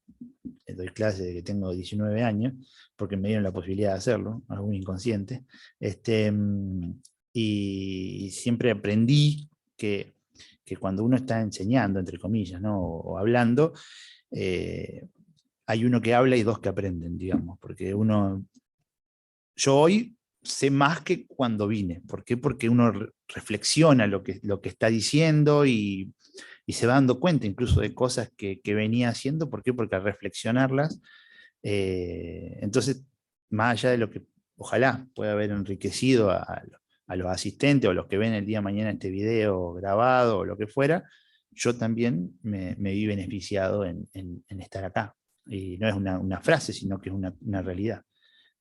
doy clases desde que tengo 19 años, porque me dieron la posibilidad de hacerlo, algún inconsciente, y siempre aprendí que cuando uno está enseñando, entre comillas, ¿no? o hablando, hay uno que habla y dos que aprenden, digamos, porque yo hoy sé más que cuando vine. ¿Por qué? Porque uno reflexiona lo que está diciendo y se va dando cuenta incluso de cosas que venía haciendo. ¿Por qué? Porque al reflexionarlas, entonces, más allá de lo que ojalá pueda haber enriquecido a los asistentes o los que ven el día de mañana este video grabado o lo que fuera, yo también me vi beneficiado en estar acá. Y no es una frase, sino que es una realidad.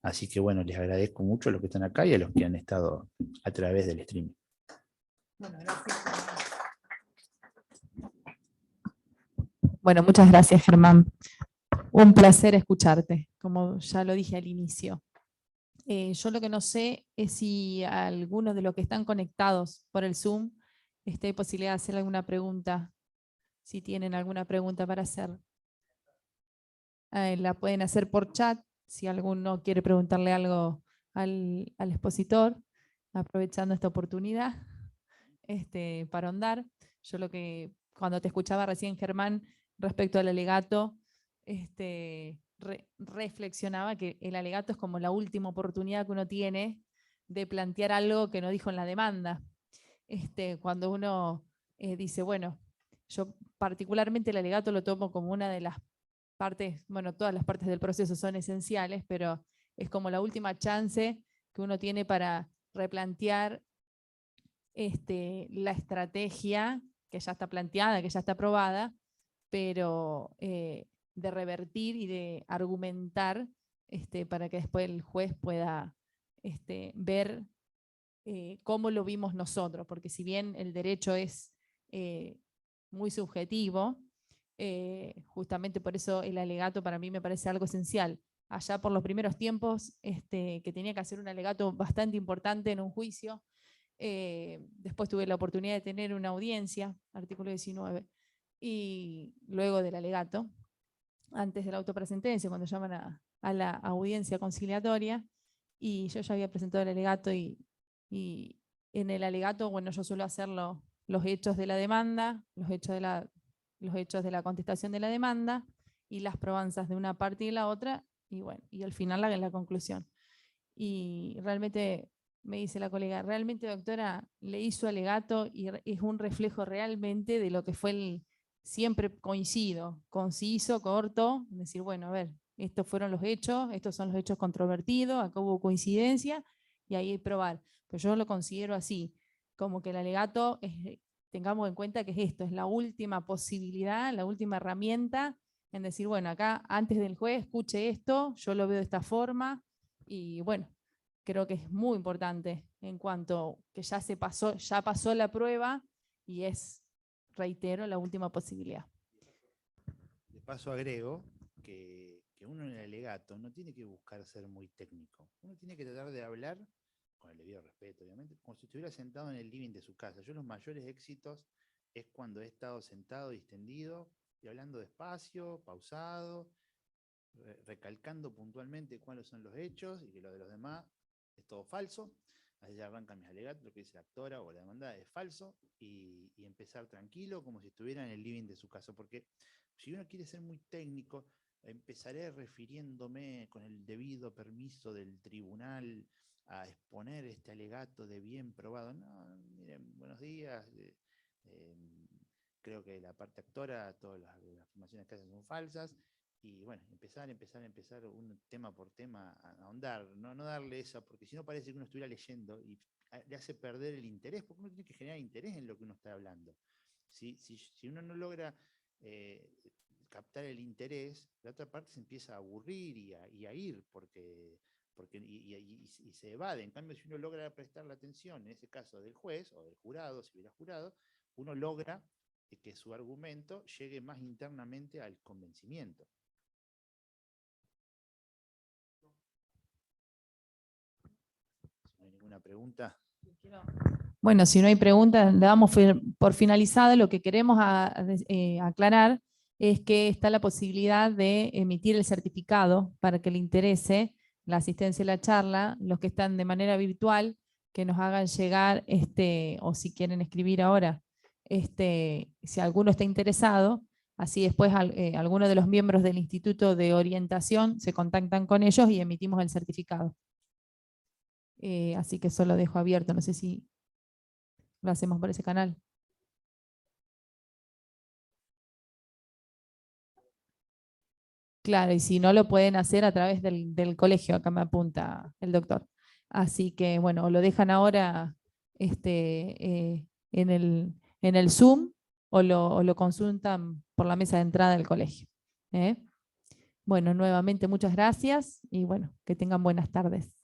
Así que bueno, les agradezco mucho a los que están acá y a los que han estado a través del streaming. Bueno, gracias. Bueno, muchas gracias, Germán. Un placer escucharte, como ya lo dije al inicio. Yo lo que no sé es si algunos de los que están conectados por el Zoom hay posibilidad de hacer alguna pregunta, si tienen alguna pregunta para hacer. La pueden hacer por chat, si alguno quiere preguntarle algo al expositor, aprovechando esta oportunidad para ahondar. Yo cuando te escuchaba recién, Germán, respecto al alegato, reflexionaba que el alegato es como la última oportunidad que uno tiene de plantear algo que no dijo en la demanda. Cuando uno dice, bueno, yo particularmente el alegato lo tomo como una de las partes, bueno, todas las partes del proceso son esenciales, pero es como la última chance que uno tiene para replantear la estrategia que ya está planteada, que ya está aprobada, pero de revertir y de argumentar para que después el juez pueda ver cómo lo vimos nosotros, porque si bien el derecho es muy subjetivo, justamente por eso el alegato para mí me parece algo esencial. Allá por los primeros tiempos, que tenía que hacer un alegato bastante importante en un juicio, Después tuve la oportunidad de tener una audiencia, artículo 19, y luego del alegato, antes de la autopresentencia, cuando llaman a la audiencia conciliatoria, y yo ya había presentado el alegato y en el alegato, bueno, yo suelo hacer los hechos de la demanda, los hechos de la contestación de la demanda y las probanzas de una parte y de la otra, y bueno, y al final la conclusión. Y realmente, me dice la colega, realmente, doctora, leí su alegato y es un reflejo realmente de lo que fue siempre coincido, conciso, corto, decir, bueno, a ver, estos fueron los hechos, estos son los hechos controvertidos, acá hubo coincidencia, y ahí probar. Pero yo lo considero así, como que el alegato, tengamos en cuenta que esto, es la última posibilidad, la última herramienta, en decir, bueno, acá antes del juez escuche esto, yo lo veo de esta forma, y bueno, creo que es muy importante en cuanto que ya pasó la prueba y es, reitero, la última posibilidad. De paso agrego que uno en el alegato no tiene que buscar ser muy técnico. Uno tiene que tratar de hablar, con el debido respeto obviamente, como si estuviera sentado en el living de su casa. Yo los mayores éxitos es cuando he estado sentado distendido y hablando despacio, pausado, recalcando puntualmente cuáles son los hechos y que lo de los demás es todo falso. Así ya arrancan mis alegatos, lo que dice la actora o la demandada es falso, y empezar tranquilo como si estuviera en el living de su casa, porque si uno quiere ser muy técnico, empezaré refiriéndome con el debido permiso del tribunal a exponer este alegato de bien probado. No, miren, buenos días, creo que la parte actora, todas las afirmaciones que hacen son falsas, y bueno, empezar un tema por tema, a ahondar, no darle esa, porque si no parece que uno estuviera leyendo y le hace perder el interés, porque uno tiene que generar interés en lo que uno está hablando. Si uno no logra captar el interés, la otra parte se empieza a aburrir y a ir, porque se evade. En cambio, si uno logra prestar la atención, en ese caso del juez o del jurado, si hubiera jurado, uno logra que su argumento llegue más internamente al convencimiento. ¿No hay ninguna pregunta? Bueno, si no hay preguntas, le damos por finalizado. Lo que queremos aclarar es que está la posibilidad de emitir el certificado para que le interese la asistencia a la charla, los que están de manera virtual, que nos hagan llegar, o si quieren escribir ahora, si alguno está interesado, así después algunos de los miembros del Instituto de Orientación se contactan con ellos y emitimos el certificado. Así que eso lo dejo abierto, no sé si lo hacemos por ese canal. Claro, y si no lo pueden hacer a través del colegio, acá me apunta el doctor. Así que bueno, lo dejan ahora en el Zoom o lo consultan por la mesa de entrada del colegio. Bueno, nuevamente muchas gracias y bueno, que tengan buenas tardes.